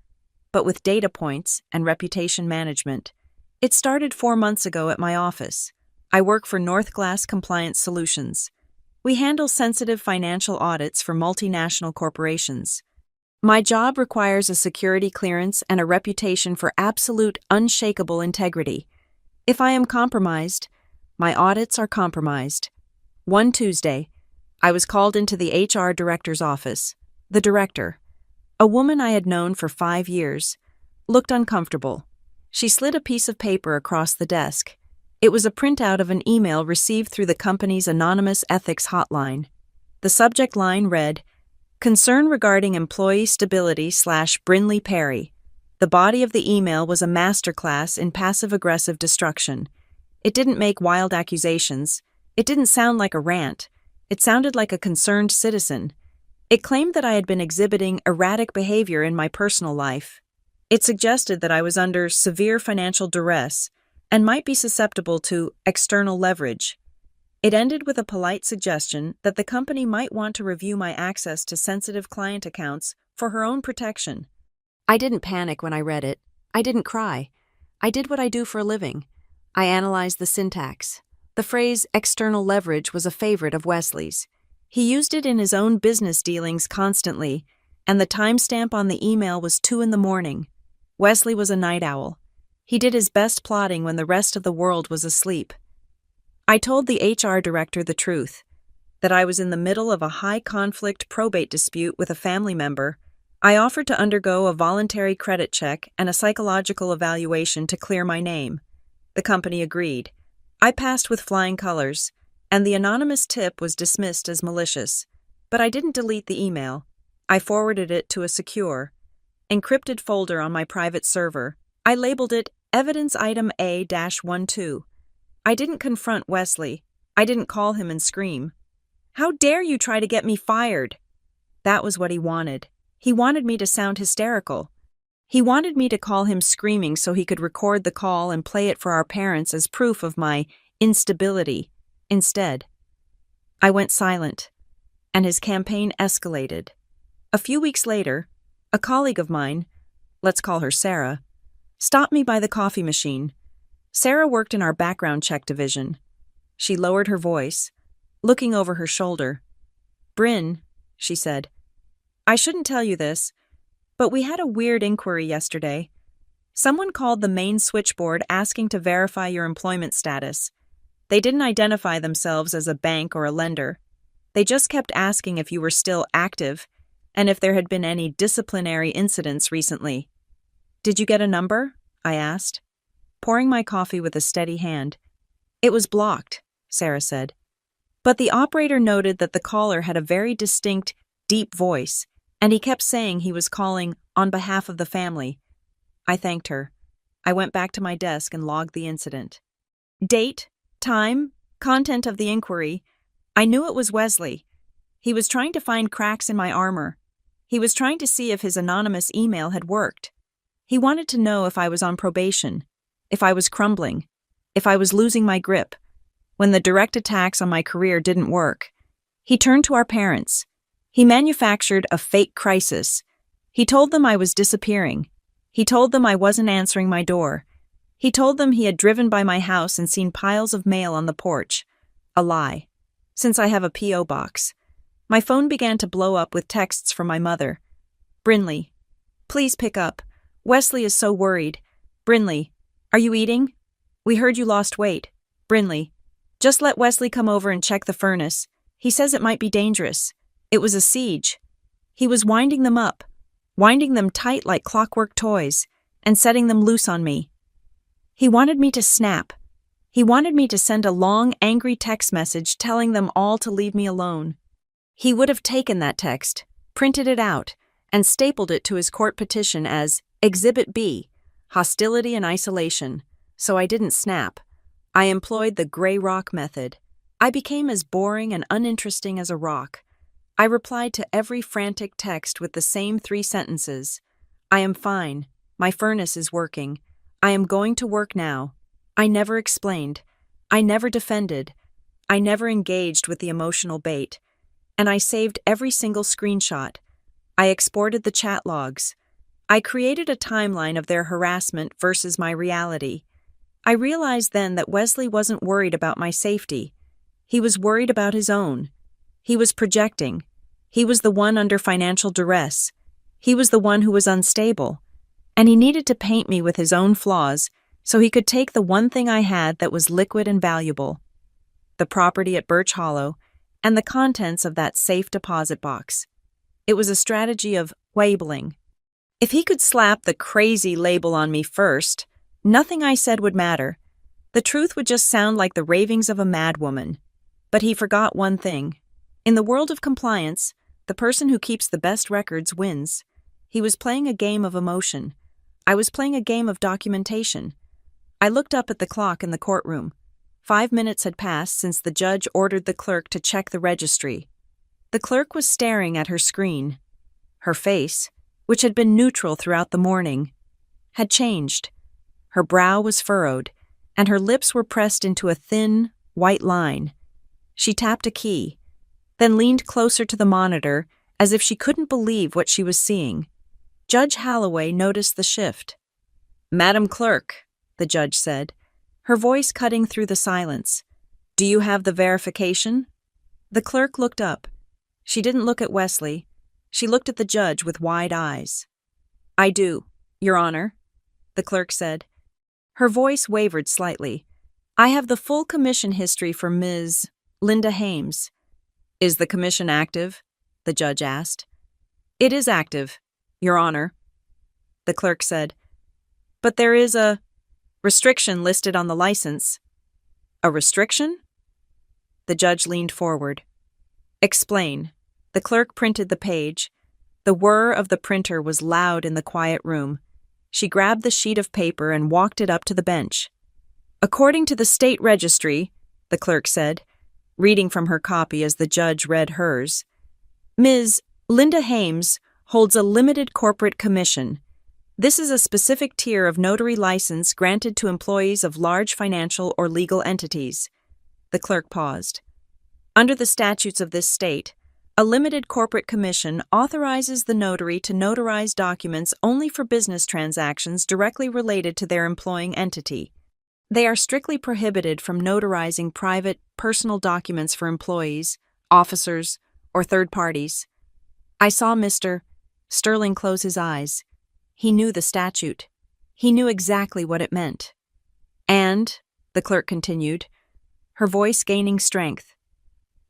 but with data points and reputation management. It started 4 months ago at my office. I work for Northglass Compliance Solutions. We handle sensitive financial audits for multinational corporations. My job requires a security clearance and a reputation for absolute, unshakable integrity. If I am compromised, my audits are compromised. One Tuesday, I was called into the HR director's office. The director, a woman I had known for 5 years, looked uncomfortable. She slid a piece of paper across the desk. It was a printout of an email received through the company's anonymous ethics hotline. The subject line read, "Concern regarding employee stability / Brinley Perry." The body of the email was a masterclass in passive-aggressive destruction. It didn't make wild accusations. It didn't sound like a rant. It sounded like a concerned citizen. It claimed that I had been exhibiting erratic behavior in my personal life. It suggested that I was under severe financial duress and might be susceptible to external leverage. It ended with a polite suggestion that the company might want to review my access to sensitive client accounts for her own protection. I didn't panic when I read it. I didn't cry. I did what I do for a living. I analyzed the syntax. The phrase external leverage was a favorite of Wesley's. He used it in his own business dealings constantly, and the timestamp on the email was 2 a.m. Wesley was a night owl. He did his best plotting when the rest of the world was asleep. I told the HR director the truth, that I was in the middle of a high-conflict probate dispute with a family member. I offered to undergo a voluntary credit check and a psychological evaluation to clear my name. The company agreed. I passed with flying colors, and the anonymous tip was dismissed as malicious. But I didn't delete the email. I forwarded it to a secure, encrypted folder on my private server. I labeled it Evidence Item A-12. I didn't confront Wesley. I didn't call him and scream, "How dare you try to get me fired?" That was what he wanted. He wanted me to sound hysterical. He wanted me to call him screaming so he could record the call and play it for our parents as proof of my instability. Instead, I went silent, and his campaign escalated. A few weeks later, a colleague of mine, let's call her Sarah, stopped me by the coffee machine. Sarah worked in our background check division. She lowered her voice, looking over her shoulder. "Bryn," she said, "I shouldn't tell you this, but we had a weird inquiry yesterday. Someone called the main switchboard asking to verify your employment status. They didn't identify themselves as a bank or a lender. They just kept asking if you were still active and if there had been any disciplinary incidents recently." "Did you get a number?" I asked, pouring my coffee with a steady hand. "It was blocked," Sarah said. But the operator noted that the caller had a very distinct, deep voice, and he kept saying he was calling on behalf of the family. I thanked her. I went back to my desk and logged the incident. Date, time, content of the inquiry. I knew it was Wesley. He was trying to find cracks in my armor. He was trying to see if his anonymous email had worked. He wanted to know if I was on probation, if I was crumbling, if I was losing my grip. When the direct attacks on my career didn't work, he turned to our parents. He manufactured a fake crisis. He told them I was disappearing. He told them I wasn't answering my door. He told them he had driven by my house and seen piles of mail on the porch. A lie. Since I have a P.O. box. My phone began to blow up with texts from my mother. "Brinley, please pick up. Wesley is so worried. Brinley, are you eating? We heard you lost weight. Brinley, just let Wesley come over and check the furnace. He says it might be dangerous. It was a siege. He was winding them up, winding them tight like clockwork toys, and setting them loose on me. He wanted me to snap. He wanted me to send a long, angry text message telling them all to leave me alone. He would have taken that text, printed it out, and stapled it to his court petition as Exhibit B, hostility and isolation, so I didn't snap. I employed the gray rock method. I became as boring and uninteresting as a rock. I replied to every frantic text with the same 3 sentences. I am fine. My furnace is working. I am going to work now. I never explained. I never defended. I never engaged with the emotional bait. And I saved every single screenshot. I exported the chat logs. I created a timeline of their harassment versus my reality. I realized then that Wesley wasn't worried about my safety. He was worried about his own. He was projecting. He was the one under financial duress. He was the one who was unstable. And he needed to paint me with his own flaws so he could take the one thing I had that was liquid and valuable, the property at Birch Hollow, and the contents of that safe deposit box. It was a strategy of labeling. If he could slap the crazy label on me first, nothing I said would matter. The truth would just sound like the ravings of a madwoman. But he forgot one thing. In the world of compliance, the person who keeps the best records wins. He was playing a game of emotion. I was playing a game of documentation. I looked up at the clock in the courtroom. 5 minutes had passed since the judge ordered the clerk to check the registry. The clerk was staring at her screen. Her face, which had been neutral throughout the morning, had changed. Her brow was furrowed, and her lips were pressed into a thin, white line. She tapped a key, then leaned closer to the monitor as if she couldn't believe what she was seeing. Judge Holloway noticed the shift. "Madam Clerk," the judge said, her voice cutting through the silence, "do you have the verification?" The clerk looked up. She didn't look at Wesley. She looked at the judge with wide eyes. "I do, Your Honor," the clerk said. Her voice wavered slightly. "I have the full commission history for Ms. Linda Hames." "Is the commission active?" the judge asked. "It is active, Your Honor," the clerk said. "But there is a restriction listed on the license." "A restriction?" The judge leaned forward. "Explain." The clerk printed the page. The whir of the printer was loud in the quiet room. She grabbed the sheet of paper and walked it up to the bench. "According to the state registry," the clerk said, reading from her copy as the judge read hers, "Ms. Linda Hames holds a limited corporate commission. This is a specific tier of notary license granted to employees of large financial or legal entities. The clerk paused. Under the statutes of this state, a limited corporate commission authorizes the notary to notarize documents only for business transactions directly related to their employing entity. They are strictly prohibited from notarizing private, personal documents for employees, officers, or third parties. I saw Mr. Sterling close his eyes. He knew the statute. He knew exactly what it meant. And, the clerk continued, her voice gaining strength,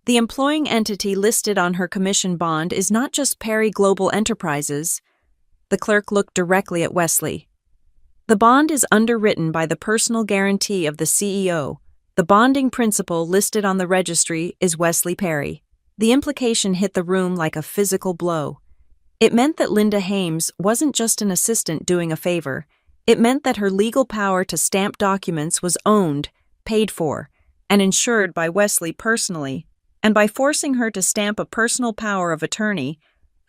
the employing entity listed on her commission bond is not just Perry Global Enterprises. The clerk looked directly at Wesley. The bond is underwritten by the personal guarantee of the CEO. The bonding principal listed on the registry is Wesley Perry. The implication hit the room like a physical blow. It meant that Linda Hames wasn't just an assistant doing a favor. It meant that her legal power to stamp documents was owned, paid for, and insured by Wesley personally. And by forcing her to stamp a personal power of attorney,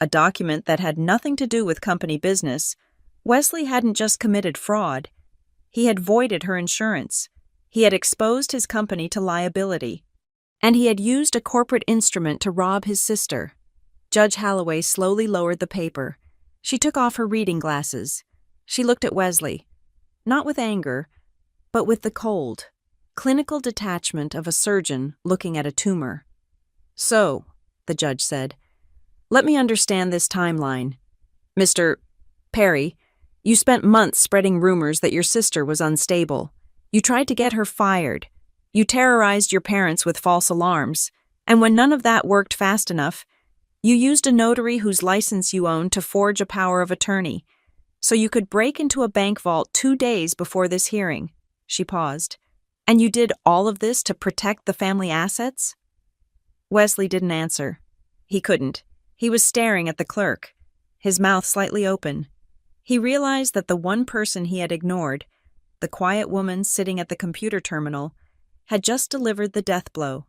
a document that had nothing to do with company business, Wesley hadn't just committed fraud. He had voided her insurance. He had exposed his company to liability. And he had used a corporate instrument to rob his sister. Judge Holloway slowly lowered the paper. She took off her reading glasses. She looked at Wesley, not with anger, but with the cold, clinical detachment of a surgeon looking at a tumor. So, the judge said, let me understand this timeline. Mr. Perry, you spent months spreading rumors that your sister was unstable. You tried to get her fired. You terrorized your parents with false alarms. And when none of that worked fast enough, you used a notary whose license you owned to forge a power of attorney, so you could break into a bank vault 2 days before this hearing. She paused. And you did all of this to protect the family assets? Wesley didn't answer. He couldn't. He was staring at the clerk, his mouth slightly open. He realized that the one person he had ignored, the quiet woman sitting at the computer terminal, had just delivered the death blow.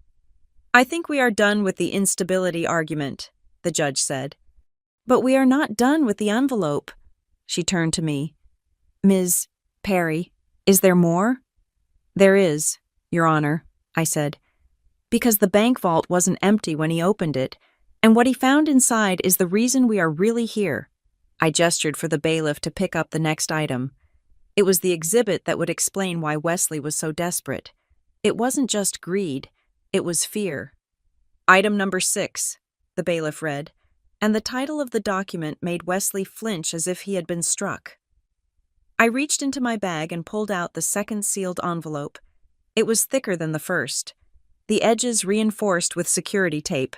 I think we are done with the instability argument, the judge said. But we are not done with the envelope. She turned to me. Ms. Perry, is there more? There is, Your Honor, I said. Because the bank vault wasn't empty when he opened it, and what he found inside is the reason we are really here. I gestured for the bailiff to pick up the next item. It was the exhibit that would explain why Wesley was so desperate. It wasn't just greed, it was fear. Item number 6, the bailiff read, and the title of the document made Wesley flinch as if he had been struck. I reached into my bag and pulled out the second sealed envelope. It was thicker than the first, the edges reinforced with security tape,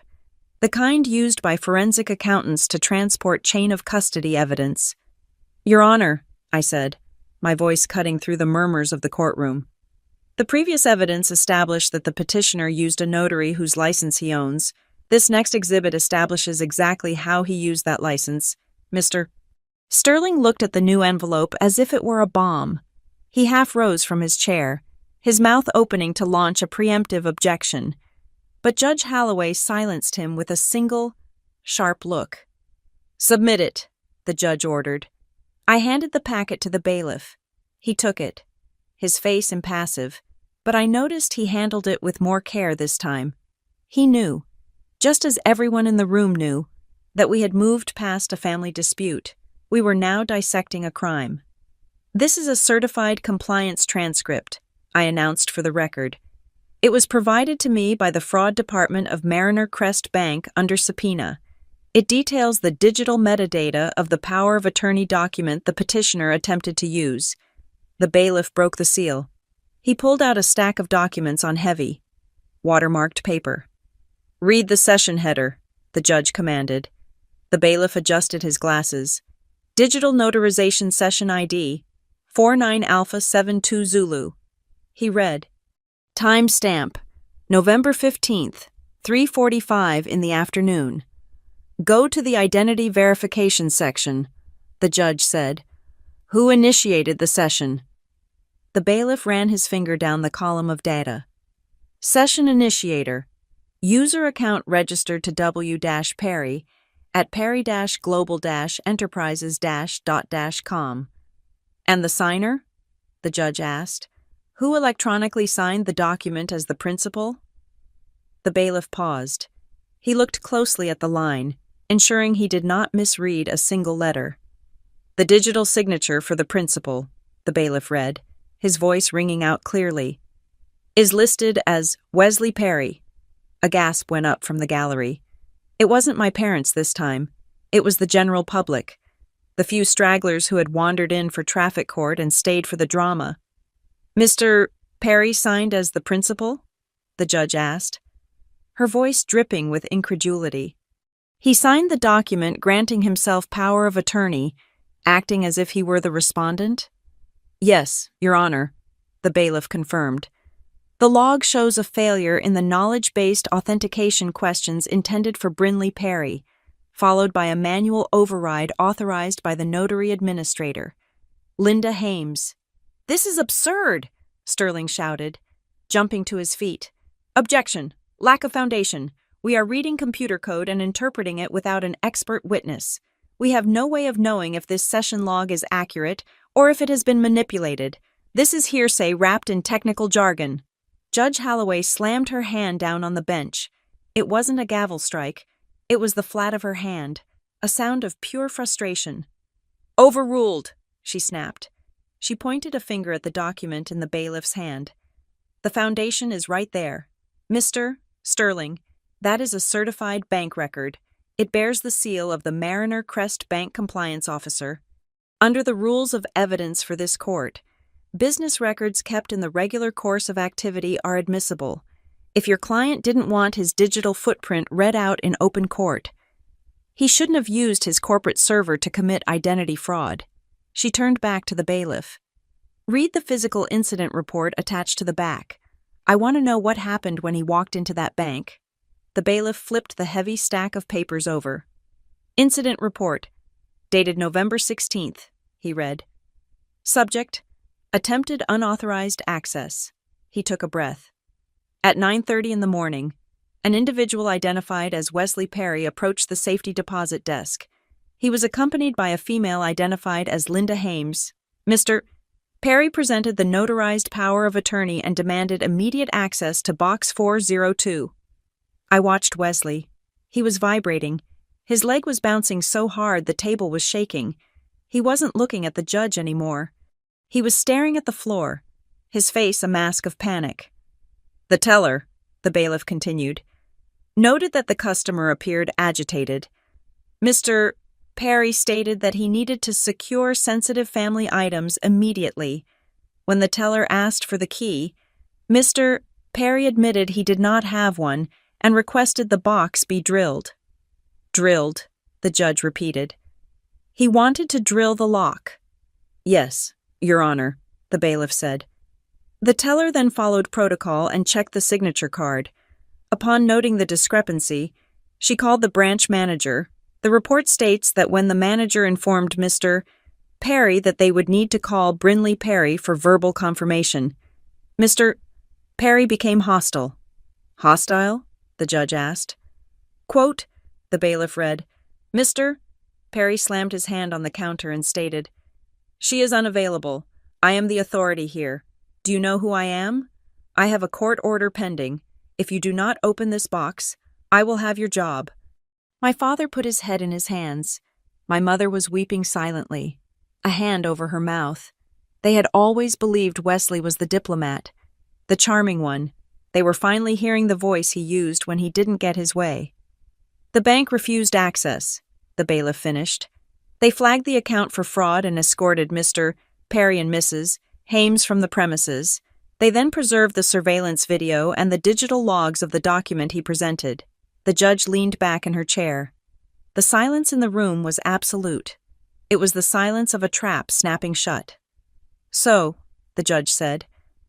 the kind used by forensic accountants to transport chain of custody evidence. Your Honor, I said, my voice cutting through the murmurs of the courtroom. The previous evidence established that the petitioner used a notary whose license he owns. This next exhibit establishes exactly how he used that license. Mr. Sterling looked at the new envelope as if it were a bomb. He half rose from his chair, his mouth opening to launch a preemptive objection. But Judge Holloway silenced him with a single, sharp look. Submit it, the judge ordered. I handed the packet to the bailiff. He took it, his face impassive, but I noticed he handled it with more care this time. He knew, just as everyone in the room knew, that we had moved past a family dispute. We were now dissecting a crime. This is a certified compliance transcript, I announced for the record. It was provided to me by the Fraud Department of Mariner Crest Bank under subpoena. It details the digital metadata of the power of attorney document the petitioner attempted to use. The bailiff broke the seal. He pulled out a stack of documents on heavy, watermarked paper. Read the session header, the judge commanded. The bailiff adjusted his glasses. Digital notarization session ID, 49 Alpha 72 Zulu. He read, Time stamp, November 15th, 3:45 in the afternoon. Go to the identity verification section, the judge said. Who initiated the session? The bailiff ran his finger down the column of data. Session initiator, user account registered to W-Perry, at perry-global-enterprises-.com. And the signer? The judge asked. Who electronically signed the document as the principal? The bailiff paused. He looked closely at the line, ensuring he did not misread a single letter. The digital signature for the principal, the bailiff read, his voice ringing out clearly, is listed as Wesley Perry. A gasp went up from the gallery. It wasn't my parents this time. It was the general public, the few stragglers who had wandered in for traffic court and stayed for the drama. Mr. Perry signed as the principal? The judge asked, her voice dripping with incredulity. He signed the document granting himself power of attorney, acting as if he were the respondent? Yes, Your Honor, the bailiff confirmed. The log shows a failure in the knowledge-based authentication questions intended for Brinley Perry, followed by a manual override authorized by the notary administrator, Linda Hames. This is absurd, Sterling shouted, jumping to his feet. Objection! Lack of foundation. We are reading computer code and interpreting it without an expert witness. We have no way of knowing if this session log is accurate or if it has been manipulated. This is hearsay wrapped in technical jargon. Judge Holloway slammed her hand down on the bench. It wasn't a gavel strike. It was the flat of her hand, a sound of pure frustration. Overruled, she snapped. She pointed a finger at the document in the bailiff's hand. The foundation is right there. Mr. Sterling, that is a certified bank record. It bears the seal of the Mariner Crest Bank Compliance Officer. Under the rules of evidence for this court, business records kept in the regular course of activity are admissible, if your client didn't want his digital footprint read out in open court. He shouldn't have used his corporate server to commit identity fraud. She turned back to the bailiff. Read the physical incident report attached to the back. I want to know what happened when he walked into that bank. The bailiff flipped the heavy stack of papers over. Incident report, dated November 16th, he read. Subject, attempted unauthorized access. He took a breath. At 9:30 in the morning, an individual identified as Wesley Perry approached the safety deposit desk. He was accompanied by a female identified as Linda Hames. Mr. Perry presented the notarized power of attorney and demanded immediate access to Box 402. I watched Wesley. He was vibrating. His leg was bouncing so hard the table was shaking. He wasn't looking at the judge anymore. He was staring at the floor, his face a mask of panic. The teller, the bailiff continued, noted that the customer appeared agitated. Mr. Perry stated that he needed to secure sensitive family items immediately. When the teller asked for the key, Mr. Perry admitted he did not have one and requested the box be drilled. Drilled, the judge repeated. He wanted to drill the lock. Yes, Your Honor, the bailiff said. The teller then followed protocol and checked the signature card. Upon noting the discrepancy, she called the branch manager. The report states that when the manager informed Mr. Perry that they would need to call Brinley Perry for verbal confirmation, Mr. Perry became hostile. Hostile? The judge asked. Quote, the bailiff read, Mr. Perry slammed his hand on the counter and stated, She is unavailable. I am the authority here. Do you know who I am? I have a court order pending. If you do not open this box, I will have your job. My father put his head in his hands. My mother was weeping silently, a hand over her mouth. They had always believed Wesley was the diplomat, the charming one. They were finally hearing the voice he used when he didn't get his way. The bank refused access, the bailiff finished. They flagged the account for fraud and escorted Mr. Perry and Mrs. Hames from the premises. They then preserved the surveillance video and the digital logs of the document he presented. The judge leaned back in her chair. The silence in the room was absolute. It was the silence of a trap snapping shut. So, the judge said,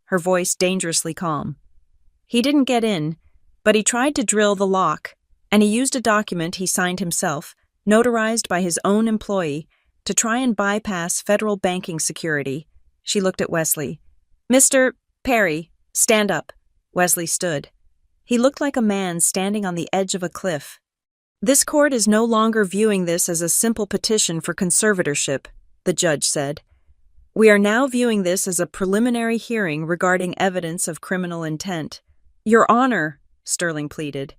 her voice dangerously calm. He didn't get in, but he tried to drill the lock, and he used a document he signed himself, notarized by his own employee, to try and bypass federal banking security. She looked at Wesley. Mr. Perry, stand up. Wesley stood. He looked like a man standing on the edge of a cliff. This court is no longer viewing this as a simple petition for conservatorship, the judge said. We are now viewing this as a preliminary hearing regarding evidence of criminal intent. Your Honor, Sterling pleaded.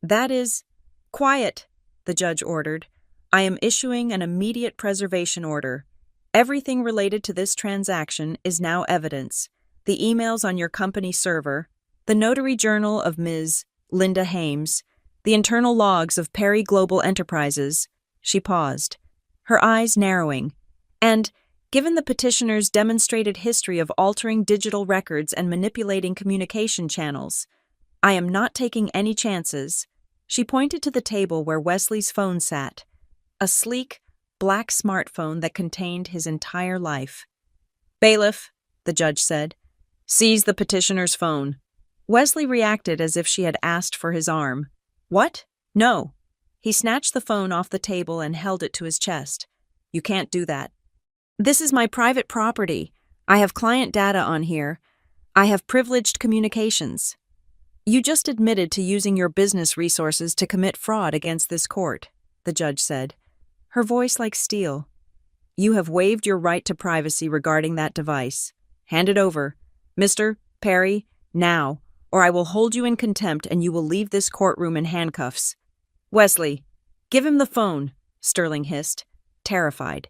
That is— Quiet, the judge ordered. I am issuing an immediate preservation order. Everything related to this transaction is now evidence. The emails on your company server, the notary journal of Ms. Linda Hames, the internal logs of Perry Global Enterprises. She paused, her eyes narrowing. And, given the petitioner's demonstrated history of altering digital records and manipulating communication channels, I am not taking any chances. She pointed to the table where Wesley's phone sat, a sleek, black smartphone that contained his entire life. Bailiff, the judge said, seize the petitioner's phone. Wesley reacted as if she had asked for his arm. What? No. He snatched the phone off the table and held it to his chest. You can't do that. This is my private property. I have client data on here. I have privileged communications. You just admitted to using your business resources to commit fraud against this court, the judge said, her voice like steel. You have waived your right to privacy regarding that device. Hand it over. Mr. Perry, now, or I will hold you in contempt and you will leave this courtroom in handcuffs. Wesley, give him the phone, Sterling hissed, terrified.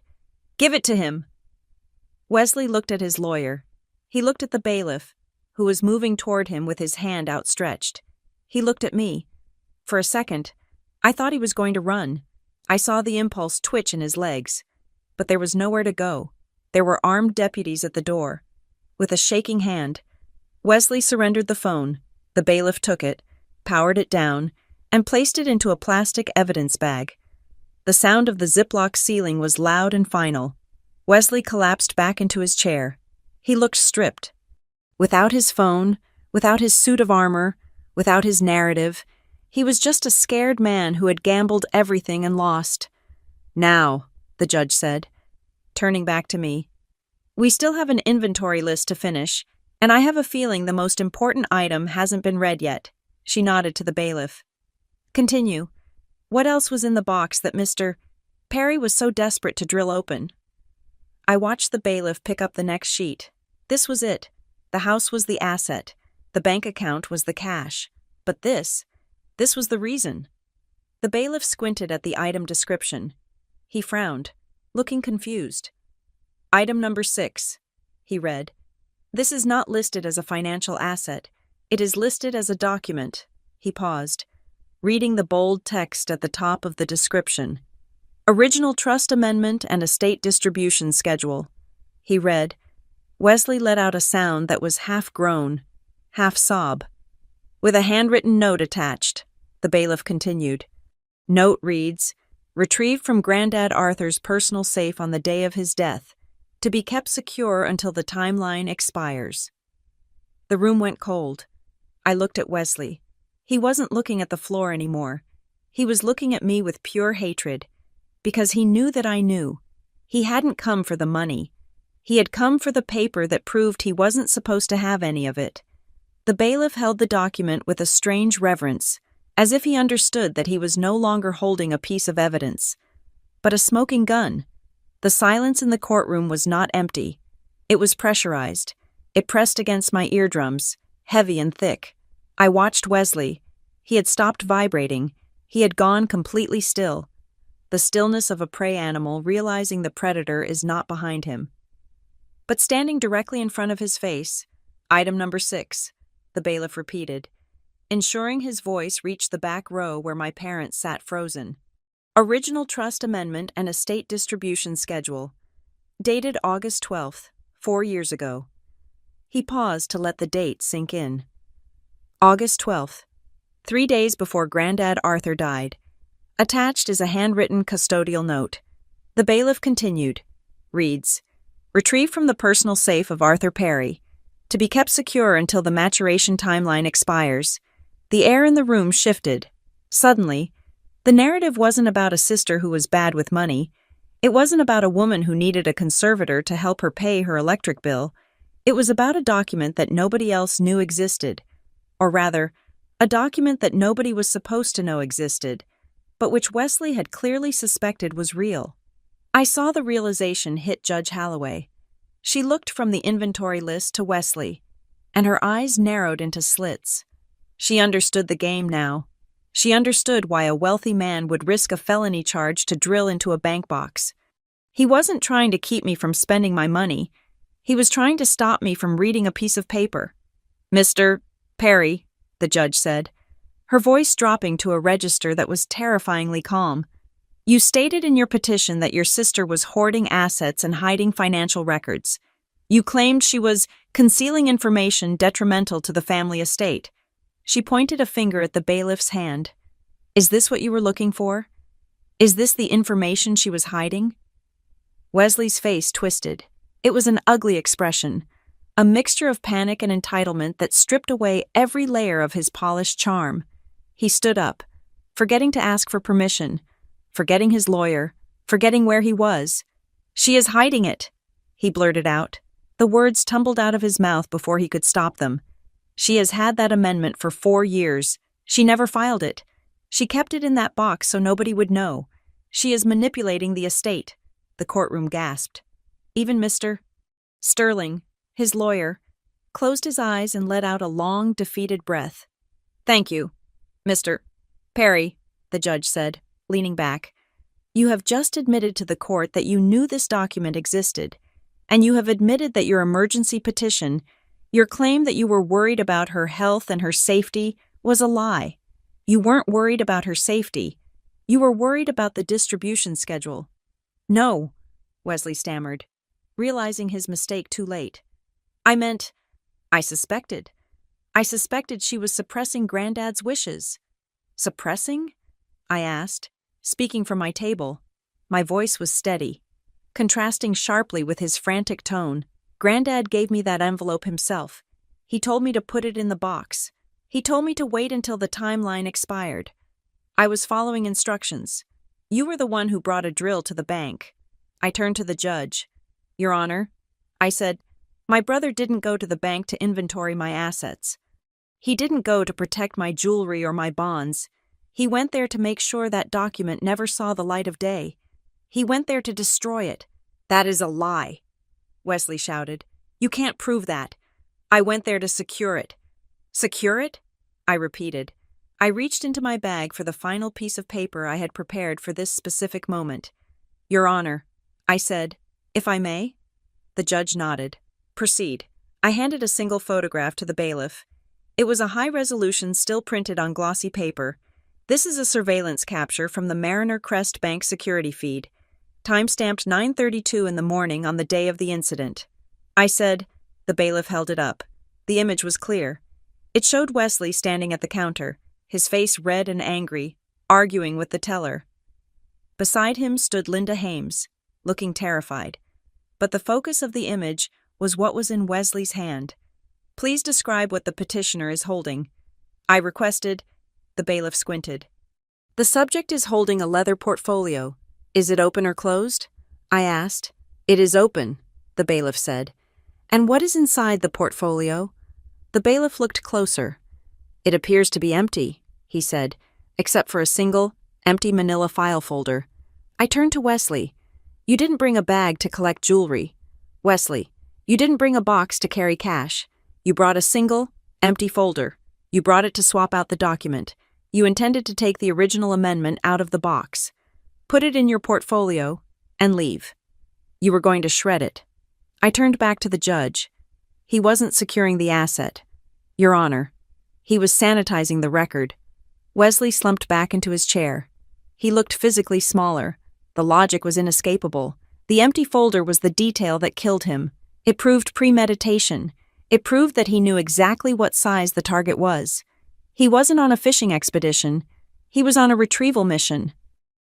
Give it to him. Wesley looked at his lawyer. He looked at the bailiff, who was moving toward him with his hand outstretched. He looked at me. For a second, I thought he was going to run. I saw the impulse twitch in his legs. But there was nowhere to go. There were armed deputies at the door. With a shaking hand, Wesley surrendered the phone. The bailiff took it, powered it down, and placed it into a plastic evidence bag. The sound of the Ziploc sealing was loud and final. Wesley collapsed back into his chair. He looked stripped. Without his phone, without his suit of armor, without his narrative, he was just a scared man who had gambled everything and lost. Now, the judge said, turning back to me, we still have an inventory list to finish, and I have a feeling the most important item hasn't been read yet. She nodded to the bailiff. Continue. What else was in the box that Mr. Perry was so desperate to drill open? I watched the bailiff pick up the next sheet. This was it. The house was the asset. The bank account was the cash. But this was the reason. The bailiff squinted at the item description. He frowned, looking confused. Item number 6, he read. This is not listed as a financial asset. It is listed as a document. He paused, reading the bold text at the top of the description. Original trust amendment and estate distribution schedule. He read. Wesley let out a sound that was half groan, half sob. With a handwritten note attached, the bailiff continued. Note reads, retrieved from Grandad Arthur's personal safe on the day of his death, to be kept secure until the timeline expires. The room went cold. I looked at Wesley. He wasn't looking at the floor anymore. He was looking at me with pure hatred, because he knew that I knew. He hadn't come for the money. He had come for the paper that proved he wasn't supposed to have any of it. The bailiff held the document with a strange reverence, as if he understood that he was no longer holding a piece of evidence, but a smoking gun. The silence in the courtroom was not empty. It was pressurized. It pressed against my eardrums, heavy and thick. I watched Wesley. He had stopped vibrating. He had gone completely still. The stillness of a prey animal realizing the predator is not behind him. But standing directly in front of his face, item number 6, the bailiff repeated, ensuring his voice reached the back row where my parents sat frozen. Original trust amendment and estate distribution schedule, dated August 12th, 4 years ago. He paused to let the date sink in. August 12th, 3 days before Grandad Arthur died. Attached is a handwritten custodial note. The bailiff continued, reads, retrieved from the personal safe of Arthur Perry, to be kept secure until the maturation timeline expires. The air in the room shifted. Suddenly, the narrative wasn't about a sister who was bad with money. It wasn't about a woman who needed a conservator to help her pay her electric bill. It was about a document that nobody else knew existed. Or rather, a document that nobody was supposed to know existed, but which Wesley had clearly suspected was real. I saw the realization hit Judge Holloway. She looked from the inventory list to Wesley, and her eyes narrowed into slits. She understood the game now. She understood why a wealthy man would risk a felony charge to drill into a bank box. He wasn't trying to keep me from spending my money. He was trying to stop me from reading a piece of paper. "Mr. Perry," the judge said, her voice dropping to a register that was terrifyingly calm. "You stated in your petition that your sister was hoarding assets and hiding financial records. You claimed she was concealing information detrimental to the family estate." She pointed a finger at the bailiff's hand. "Is this what you were looking for? Is this the information she was hiding?" Wesley's face twisted. It was an ugly expression, a mixture of panic and entitlement that stripped away every layer of his polished charm. He stood up, forgetting to ask for permission, forgetting his lawyer, forgetting where he was. "She is hiding it," he blurted out. The words tumbled out of his mouth before he could stop them. "She has had that amendment for 4 years. She never filed it. She kept it in that box so nobody would know. She is manipulating the estate." The courtroom gasped. Even Mr. Sterling, his lawyer, closed his eyes and let out a long, defeated breath. "Thank you, Mr. Perry," the judge said, leaning back. "You have just admitted to the court that you knew this document existed, and you have admitted that your emergency petition, your claim that you were worried about her health and her safety, was a lie. You weren't worried about her safety. You were worried about the distribution schedule." "No," Wesley stammered, realizing his mistake too late. I suspected. I suspected she was suppressing Granddad's wishes." "Suppressing?" I asked, speaking from my table. My voice was steady, contrasting sharply with his frantic tone. "Granddad gave me that envelope himself. He told me to put it in the box. He told me to wait until the timeline expired. I was following instructions. You were the one who brought a drill to the bank." I turned to the judge. "Your Honor," I said, "my brother didn't go to the bank to inventory my assets. He didn't go to protect my jewelry or my bonds. He went there to make sure that document never saw the light of day. He went there to destroy it." "That is a lie," Wesley shouted. "You can't prove that. I went there to secure it." "Secure it?" I repeated. I reached into my bag for the final piece of paper I had prepared for this specific moment. "Your Honor," I said, "if I may?" The judge nodded. "Proceed." I handed a single photograph to the bailiff. It was a high-resolution still printed on glossy paper. "This is a surveillance capture from the Mariner Crest Bank security feed. Time-stamped 9:32 in the morning on the day of the incident." I said. The bailiff held it up. The image was clear. It showed Wesley standing at the counter, his face red and angry, arguing with the teller. Beside him stood Linda Hames, looking terrified. But the focus of the image was what was in Wesley's hand. "Please describe what the petitioner is holding," I requested. The bailiff squinted. "The subject is holding a leather portfolio. Is it open or closed?" I asked. "It is open," the bailiff said. "And what is inside the portfolio?" The bailiff looked closer. "It appears to be empty," he said, "except for a single, empty manila file folder." I turned to Wesley. "You didn't bring a bag to collect jewelry. Wesley, you didn't bring a box to carry cash. You brought a single, empty folder. You brought it to swap out the document. You intended to take the original amendment out of the box, put it in your portfolio, and leave. You were going to shred it." I turned back to the judge. He wasn't securing the asset, Your Honor. He was sanitizing the record. Wesley slumped back into his chair. He looked physically smaller. The logic was inescapable. The empty folder was the detail that killed him. It proved premeditation. It proved that he knew exactly what size the target was. He wasn't on a fishing expedition. He was on a retrieval mission.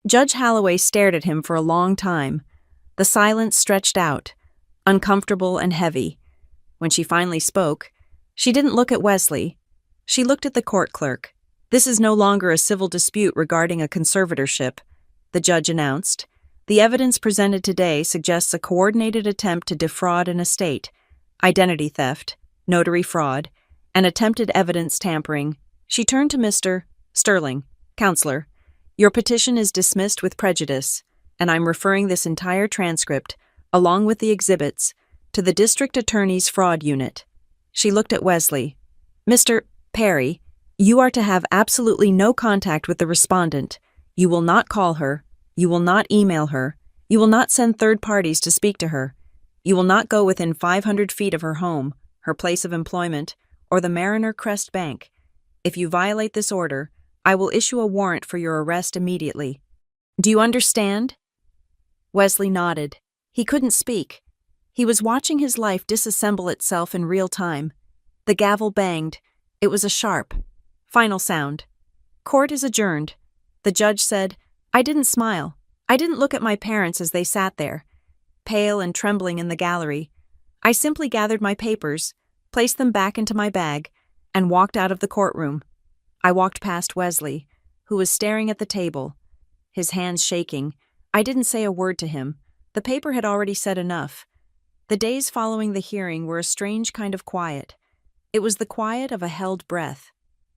Judge Holloway stared at him for a long time. The silence stretched out, uncomfortable and heavy. When she finally spoke, she didn't look at Wesley. She looked at the court clerk. "This is no longer a civil dispute regarding a conservatorship," the judge announced. "The evidence presented today suggests a coordinated attempt to defraud an estate, identity theft, notary fraud, and attempted evidence tampering." She turned to Mr. Sterling. "Counselor, Your petition is dismissed with prejudice, and I'm referring this entire transcript, along with the exhibits, to the District Attorney's Fraud Unit. She looked at Wesley. Mr. Perry, you are to have absolutely no contact with the respondent. You will not call her. You will not email her. You will not send third parties to speak to her. You will not go within 500 feet of her home, her place of employment, or the Mariner Crest Bank. If you violate this order, I will issue a warrant for your arrest immediately. Do you understand? Wesley nodded. He couldn't speak. He was watching his life disassemble itself in real time. The gavel banged. It was a sharp, final sound. Court is adjourned. The judge said, I didn't smile. I didn't look at my parents as they sat there, pale and trembling in the gallery. I simply gathered my papers, placed them back into my bag, and walked out of the courtroom. I walked past Wesley, who was staring at the table, his hands shaking. I didn't say a word to him. The paper had already said enough. The days following the hearing were a strange kind of quiet. It was the quiet of a held breath.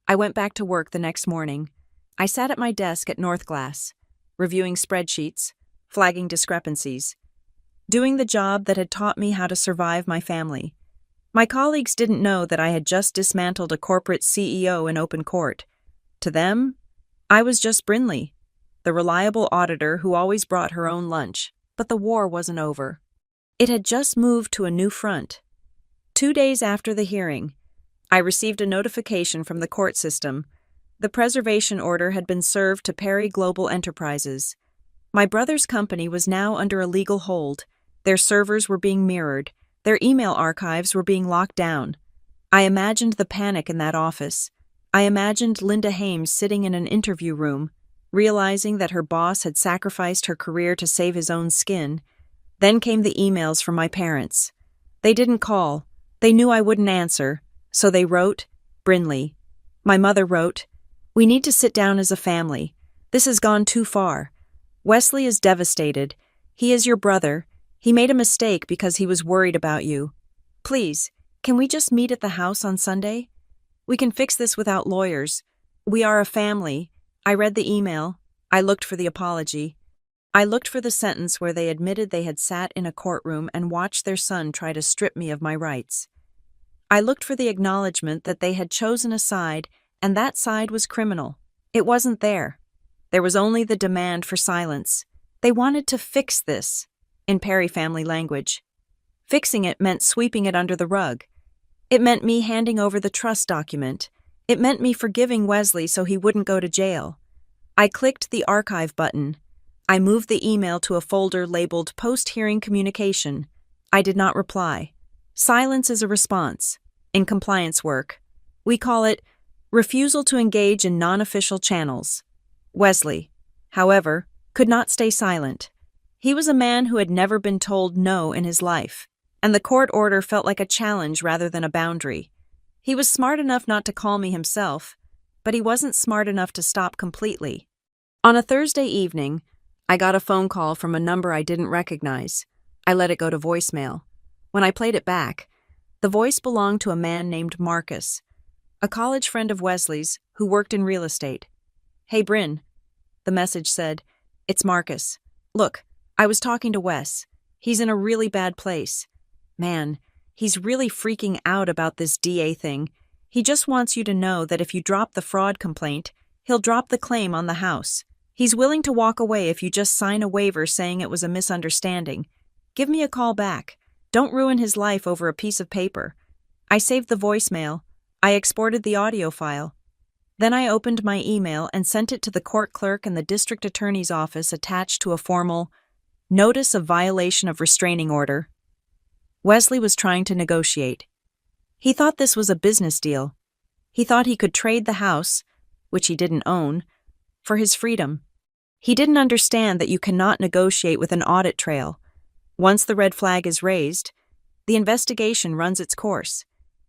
I went back to work the next morning. I sat at my desk at North Glass, reviewing spreadsheets, flagging discrepancies, doing the job that had taught me how to survive my family. My colleagues didn't know that I had just dismantled a corporate CEO in open court. To them, I was just Brinley, the reliable auditor who always brought her own lunch. But the war wasn't over. It had just moved to a new front. 2 days after the hearing, I received a notification from the court system. The preservation order had been served to Perry Global Enterprises. My brother's company was now under a legal hold. Their servers were being mirrored. Their email archives were being locked down. I imagined the panic in that office. I imagined Linda Hames sitting in an interview room, realizing that her boss had sacrificed her career to save his own skin. Then came the emails from my parents. They didn't call. They knew I wouldn't answer. So they wrote, Brinley. My mother wrote, We need to sit down as a family. This has gone too far. Wesley is devastated. He is your brother. He made a mistake because he was worried about you. Please, can we just meet at the house on Sunday? We can fix this without lawyers. We are a family. I read the email. I looked for the apology. I looked for the sentence where they admitted they had sat in a courtroom and watched their son try to strip me of my rights. I looked for the acknowledgement that they had chosen a side, and that side was criminal. It wasn't there. There was only the demand for silence. They wanted to fix this, in Perry family language. Fixing it meant sweeping it under the rug. It meant me handing over the trust document. It meant me forgiving Wesley so he wouldn't go to jail. I clicked the archive button. I moved the email to a folder labeled Post-Hearing Communication. I did not reply. Silence is a response. In compliance work, we call it refusal to engage in non-official channels. Wesley, however, could not stay silent. He was a man who had never been told no in his life, and the court order felt like a challenge rather than a boundary. He was smart enough not to call me himself, but he wasn't smart enough to stop completely. On a Thursday evening, I got a phone call from a number I didn't recognize. I let it go to voicemail. When I played it back, the voice belonged to a man named Marcus, a college friend of Wesley's who worked in real estate. Hey, Bryn, the message said, it's Marcus. Look, I was talking to Wes. He's in a really bad place. Man, he's really freaking out about this DA thing. He just wants you to know that if you drop the fraud complaint, he'll drop the claim on the house. He's willing to walk away if you just sign a waiver saying it was a misunderstanding. Give me a call back. Don't ruin his life over a piece of paper. I saved the voicemail. I exported the audio file. Then I opened my email and sent it to the court clerk and the district attorney's office attached to a formal notice of violation of restraining order. Wesley was trying to negotiate. He thought this was a business deal. He thought he could trade the house, which he didn't own, for his freedom. He didn't understand that you cannot negotiate with an audit trail. Once the red flag is raised, the investigation runs its course.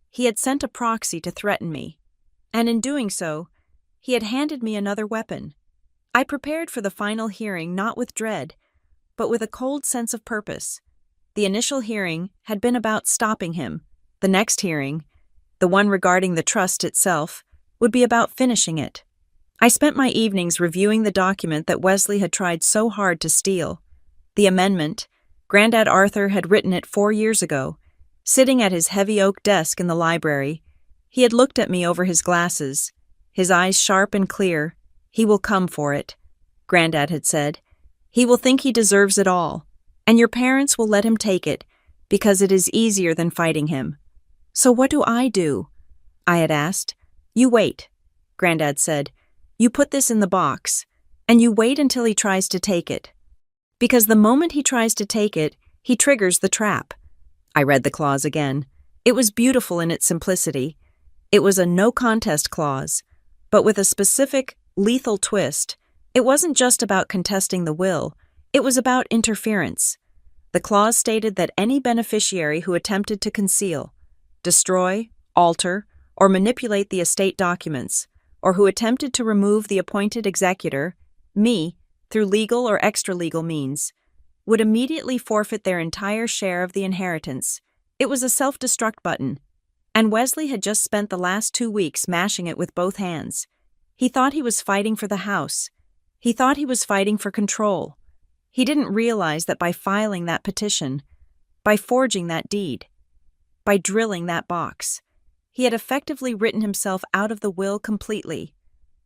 He had sent a proxy to threaten me, and in doing so, he had handed me another weapon. I prepared for the final hearing not with dread, but with a cold sense of purpose. The initial hearing had been about stopping him. The next hearing, the one regarding the trust itself, would be about finishing it. I spent my evenings reviewing the document that Wesley had tried so hard to steal. The amendment. Grandad Arthur had written it 4 years ago. Sitting at his heavy oak desk in the library, he had looked at me over his glasses, his eyes sharp and clear. "He will come for it," Grandad had said. "He will think he deserves it all, and your parents will let him take it, because it is easier than fighting him." "So what do I do?" I had asked. "You wait," Grandad said. "You put this in the box, and you wait until he tries to take it. Because the moment he tries to take it, he triggers the trap." I read the clause again. It was beautiful in its simplicity. It was a no-contest clause, but with a specific, lethal twist. It wasn't just about contesting the will, it was about interference. The clause stated that any beneficiary who attempted to conceal, destroy, alter, or manipulate the estate documents, or who attempted to remove the appointed executor, me, through legal or extra-legal means, would immediately forfeit their entire share of the inheritance. It was a self-destruct button, and Wesley had just spent the last 2 weeks mashing it with both hands. He thought he was fighting for the house. He thought he was fighting for control. He didn't realize that by filing that petition, by forging that deed, by drilling that box, he had effectively written himself out of the will completely.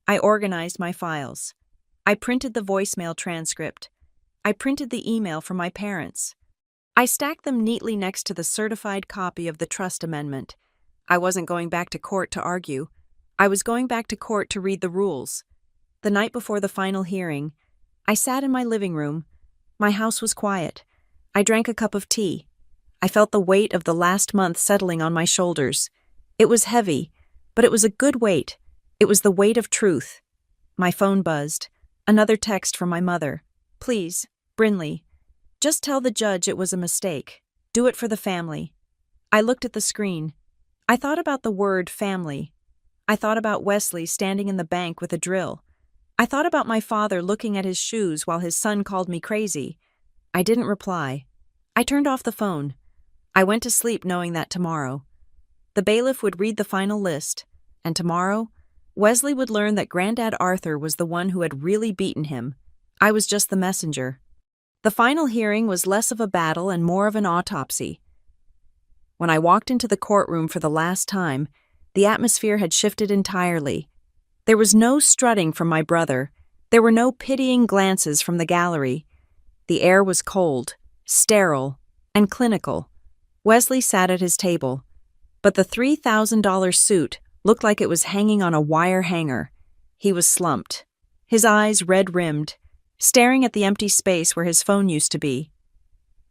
I organized my files. I printed the voicemail transcript. I printed the email from my parents. I stacked them neatly next to the certified copy of the trust amendment. I wasn't going back to court to argue. I was going back to court to read the rules. The night before the final hearing, I sat in my living room. My house was quiet. I drank a cup of tea. I felt the weight of the last month settling on my shoulders. It was heavy, but it was a good weight. It was the weight of truth. My phone buzzed. Another text from my mother. "Please, Brinley, just tell the judge it was a mistake. Do it for the family." I looked at the screen. I thought about the word family. I thought about Wesley standing in the bank with a drill. I thought about my father looking at his shoes while his son called me crazy. I didn't reply. I turned off the phone. I went to sleep knowing that tomorrow, the bailiff would read the final list, and tomorrow, Wesley would learn that Grandad Arthur was the one who had really beaten him. I was just the messenger. The final hearing was less of a battle and more of an autopsy. When I walked into the courtroom for the last time, the atmosphere had shifted entirely. There was no strutting from my brother. There were no pitying glances from the gallery. The air was cold, sterile, and clinical. Wesley sat at his table, but the $3,000 suit looked like it was hanging on a wire hanger. He was slumped, his eyes red-rimmed, staring at the empty space where his phone used to be.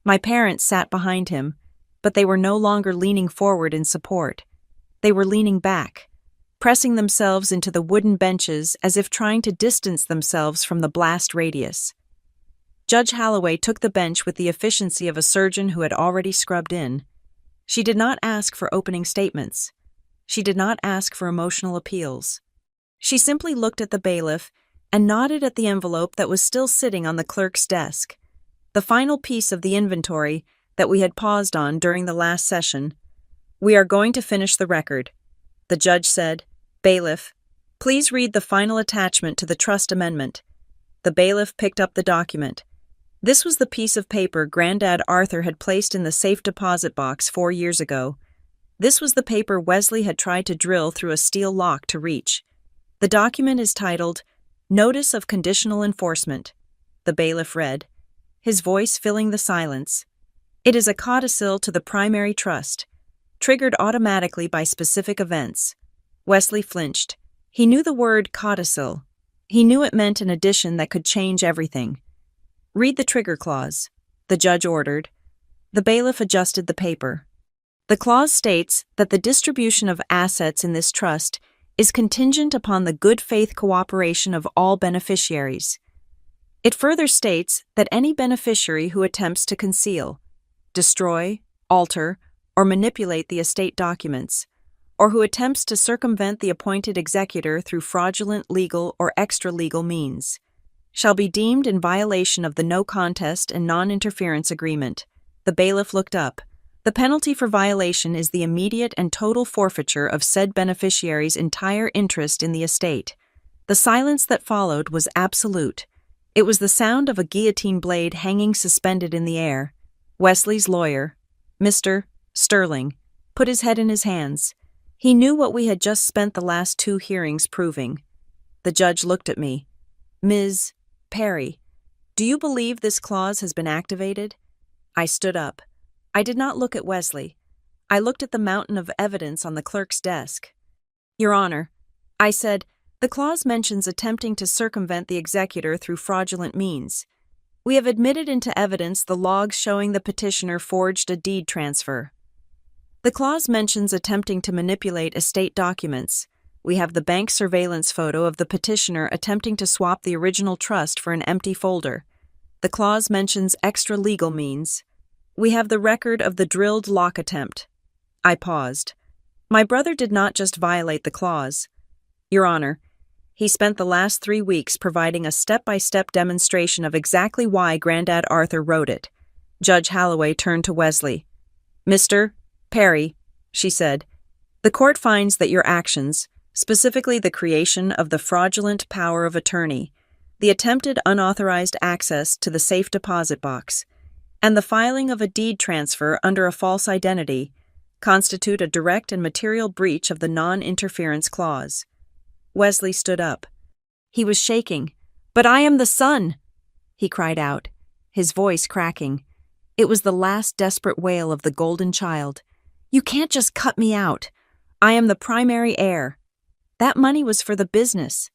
My parents sat behind him, but they were no longer leaning forward in support. They were leaning back, pressing themselves into the wooden benches as if trying to distance themselves from the blast radius. Judge Holloway took the bench with the efficiency of a surgeon who had already scrubbed in. She did not ask for opening statements. She did not ask for emotional appeals. She simply looked at the bailiff and nodded at the envelope that was still sitting on the clerk's desk, the final piece of the inventory that we had paused on during the last session. "We are going to finish the record," the judge said. "Bailiff, please read the final attachment to the trust amendment." The bailiff picked up the document. This was the piece of paper Grandad Arthur had placed in the safe deposit box 4 years ago. This was the paper Wesley had tried to drill through a steel lock to reach. The document is titled, "Notice of Conditional Enforcement," the bailiff read, his voice filling the silence. "It is a codicil to the primary trust, triggered automatically by specific events." Wesley flinched. He knew the word codicil. He knew it meant an addition that could change everything. "Read the trigger clause," the judge ordered. The bailiff adjusted the paper. "The clause states that the distribution of assets in this trust is contingent upon the good faith cooperation of all beneficiaries. It further states that any beneficiary who attempts to conceal, destroy, alter, or manipulate the estate documents, or who attempts to circumvent the appointed executor through fraudulent legal or extra-legal means, shall be deemed in violation of the no contest and non-interference agreement." The bailiff looked up. "The penalty for violation is the immediate and total forfeiture of said beneficiary's entire interest in the estate." The silence that followed was absolute. It was the sound of a guillotine blade hanging suspended in the air. Wesley's lawyer, Mr. Sterling, put his head in his hands. He knew what we had just spent the last 2 hearings proving. The judge looked at me. Ms. Perry, do you believe this clause has been activated? I stood up. I did not look at Wesley. I looked at the mountain of evidence on the clerk's desk. Your Honor, I said, the clause mentions attempting to circumvent the executor through fraudulent means. We have admitted into evidence the logs showing the petitioner forged a deed transfer. The clause mentions attempting to manipulate estate documents. We have the bank surveillance photo of the petitioner attempting to swap the original trust for an empty folder. The clause mentions extra legal means. We have the record of the drilled lock attempt. I paused. My brother did not just violate the clause. Your Honor, he spent the last 3 weeks providing a step-by-step demonstration of exactly why Grandad Arthur wrote it. Judge Holloway turned to Wesley. Mr. Perry, she said, the court finds that your actions, specifically the creation of the fraudulent power of attorney, the attempted unauthorized access to the safe deposit box, and the filing of a deed transfer under a false identity, constitute a direct and material breach of the non-interference clause. Wesley stood up. He was shaking. But I am the son, he cried out, his voice cracking. It was the last desperate wail of the golden child. You can't just cut me out. I am the primary heir. That money was for the business.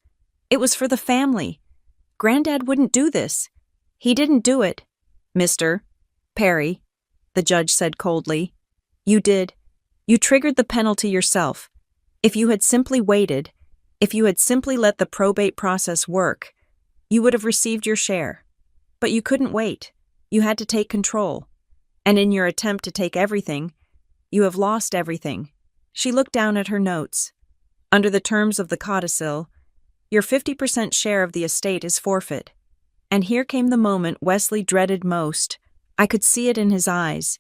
It was for the family. Grandad wouldn't do this. He didn't do it. Mr. Perry, the judge said coldly. You did. You triggered the penalty yourself. If you had simply waited, if you had simply let the probate process work, you would have received your share. But you couldn't wait. You had to take control. And in your attempt to take everything, you have lost everything. She looked down at her notes. Under the terms of the codicil, your 50% share of the estate is forfeit. And here came the moment Wesley dreaded most. I could see it in his eyes.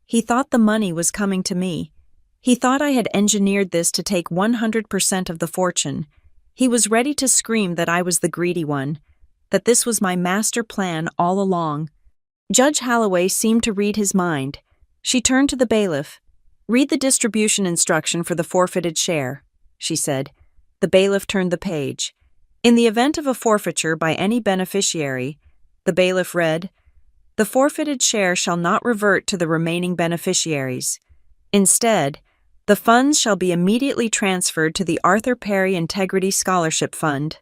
He thought the money was coming to me. He thought I had engineered this to take 100% of the fortune. He was ready to scream that I was the greedy one, that this was my master plan all along. Judge Holloway seemed to read his mind. She turned to the bailiff. Read the distribution instruction for the forfeited share, she said. The bailiff turned the page. In the event of a forfeiture by any beneficiary, the bailiff read, the forfeited share shall not revert to the remaining beneficiaries. Instead, the funds shall be immediately transferred to the Arthur Perry Integrity Scholarship Fund,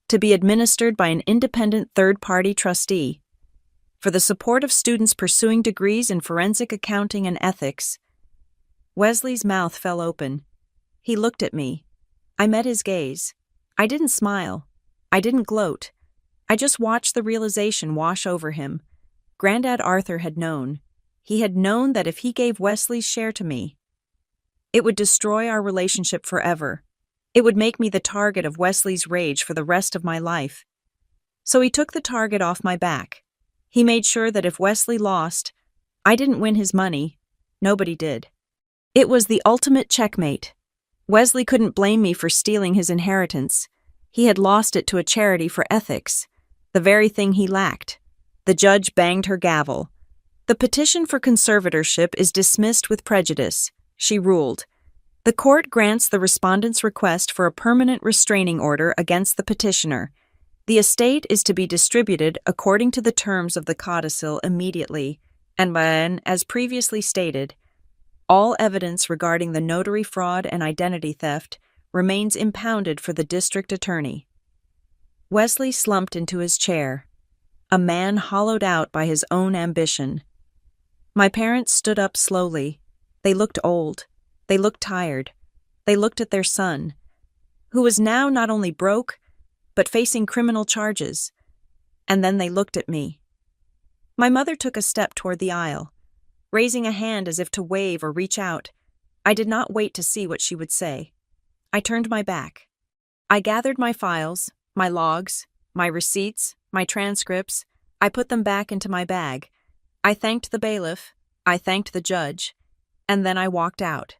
to be administered by an independent third-party trustee, for the support of students pursuing degrees in forensic accounting and ethics. Wesley's mouth fell open. He looked at me. I met his gaze. I didn't smile. I didn't gloat. I just watched the realization wash over him. Grandad Arthur had known. He had known that if he gave Wesley's share to me, it would destroy our relationship forever. It would make me the target of Wesley's rage for the rest of my life. So he took the target off my back. He made sure that if Wesley lost, I didn't win his money. Nobody did. It was the ultimate checkmate. Wesley couldn't blame me for stealing his inheritance. He had lost it to a charity for ethics, the very thing he lacked. The judge banged her gavel. The petition for conservatorship is dismissed with prejudice, she ruled. The court grants the respondent's request for a permanent restraining order against the petitioner. The estate is to be distributed according to the terms of the codicil immediately, and when, as previously stated, all evidence regarding the notary fraud and identity theft remains impounded for the district attorney. Wesley slumped into his chair, a man hollowed out by his own ambition. My parents stood up slowly. They looked old. They looked tired. They looked at their son, who was now not only broke, but facing criminal charges. And then they looked at me. My mother took a step toward the aisle, raising a hand as if to wave or reach out. I did not wait to see what she would say. I turned my back. I gathered my files, my logs, my receipts, my transcripts. I put them back into my bag. I thanked the bailiff. I thanked the judge. And then I walked out.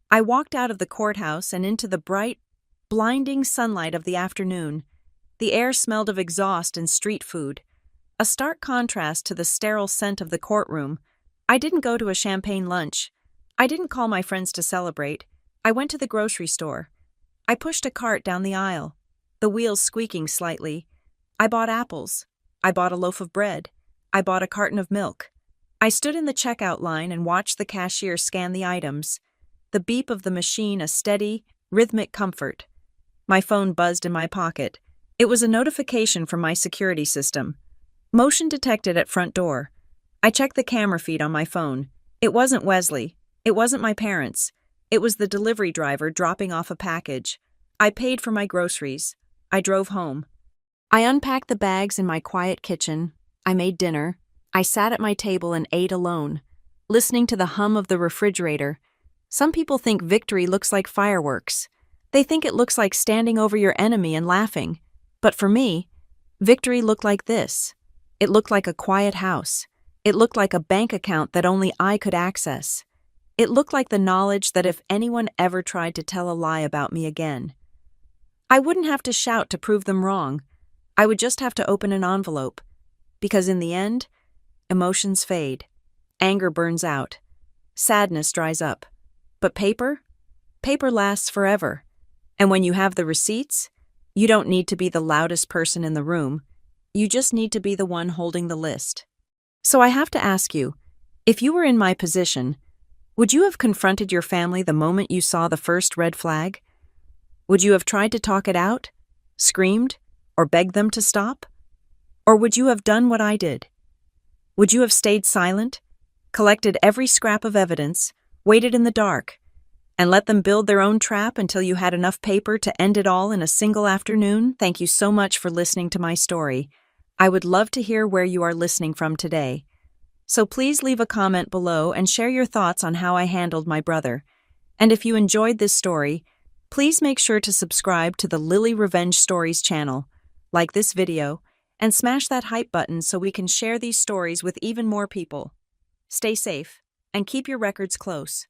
I walked out of the courthouse and into the bright, Blinding sunlight of the afternoon. The air smelled of exhaust and street food. A stark contrast to the sterile scent of the courtroom. I didn't go to a champagne lunch. I didn't call my friends to celebrate. I went to the grocery store. I pushed a cart down the aisle, the wheels squeaking slightly. I bought apples. I bought a loaf of bread. I bought a carton of milk. I stood in the checkout line and watched the cashier scan the items. The beep of the machine a steady, rhythmic comfort. My phone buzzed in my pocket. It was a notification from my security system. Motion detected at front door. I checked the camera feed on my phone. It wasn't Wesley. It wasn't my parents. It was the delivery driver dropping off a package. I paid for my groceries. I drove home. I unpacked the bags in my quiet kitchen. I made dinner. I sat at my table and ate alone, listening to the hum of the refrigerator. Some people think victory looks like fireworks. They think it looks like standing over your enemy and laughing. But for me, victory looked like this. It looked like a quiet house. It looked like a bank account that only I could access. It looked like the knowledge that if anyone ever tried to tell a lie about me again, I wouldn't have to shout to prove them wrong. I would just have to open an envelope. Because in the end, emotions fade. Anger burns out. Sadness dries up. But paper? Paper lasts forever. And when you have the receipts, you don't need to be the loudest person in the room. You just need to be the one holding the list. So I have to ask you, if you were in my position, would you have confronted your family the moment you saw the first red flag? Would you have tried to talk it out, screamed, or begged them to stop? Or would you have done what I did? Would you have stayed silent, collected every scrap of evidence, waited in the dark, and let them build their own trap until you had enough paper to end it all in a single afternoon? Thank you so much for listening to my story. I would love to hear where you are listening from today. So please leave a comment below and share your thoughts on how I handled my brother. And if you enjoyed this story, please make sure to subscribe to the Lily Revenge Stories channel, like this video, and smash that hype button so we can share these stories with even more people. Stay safe and keep your records close.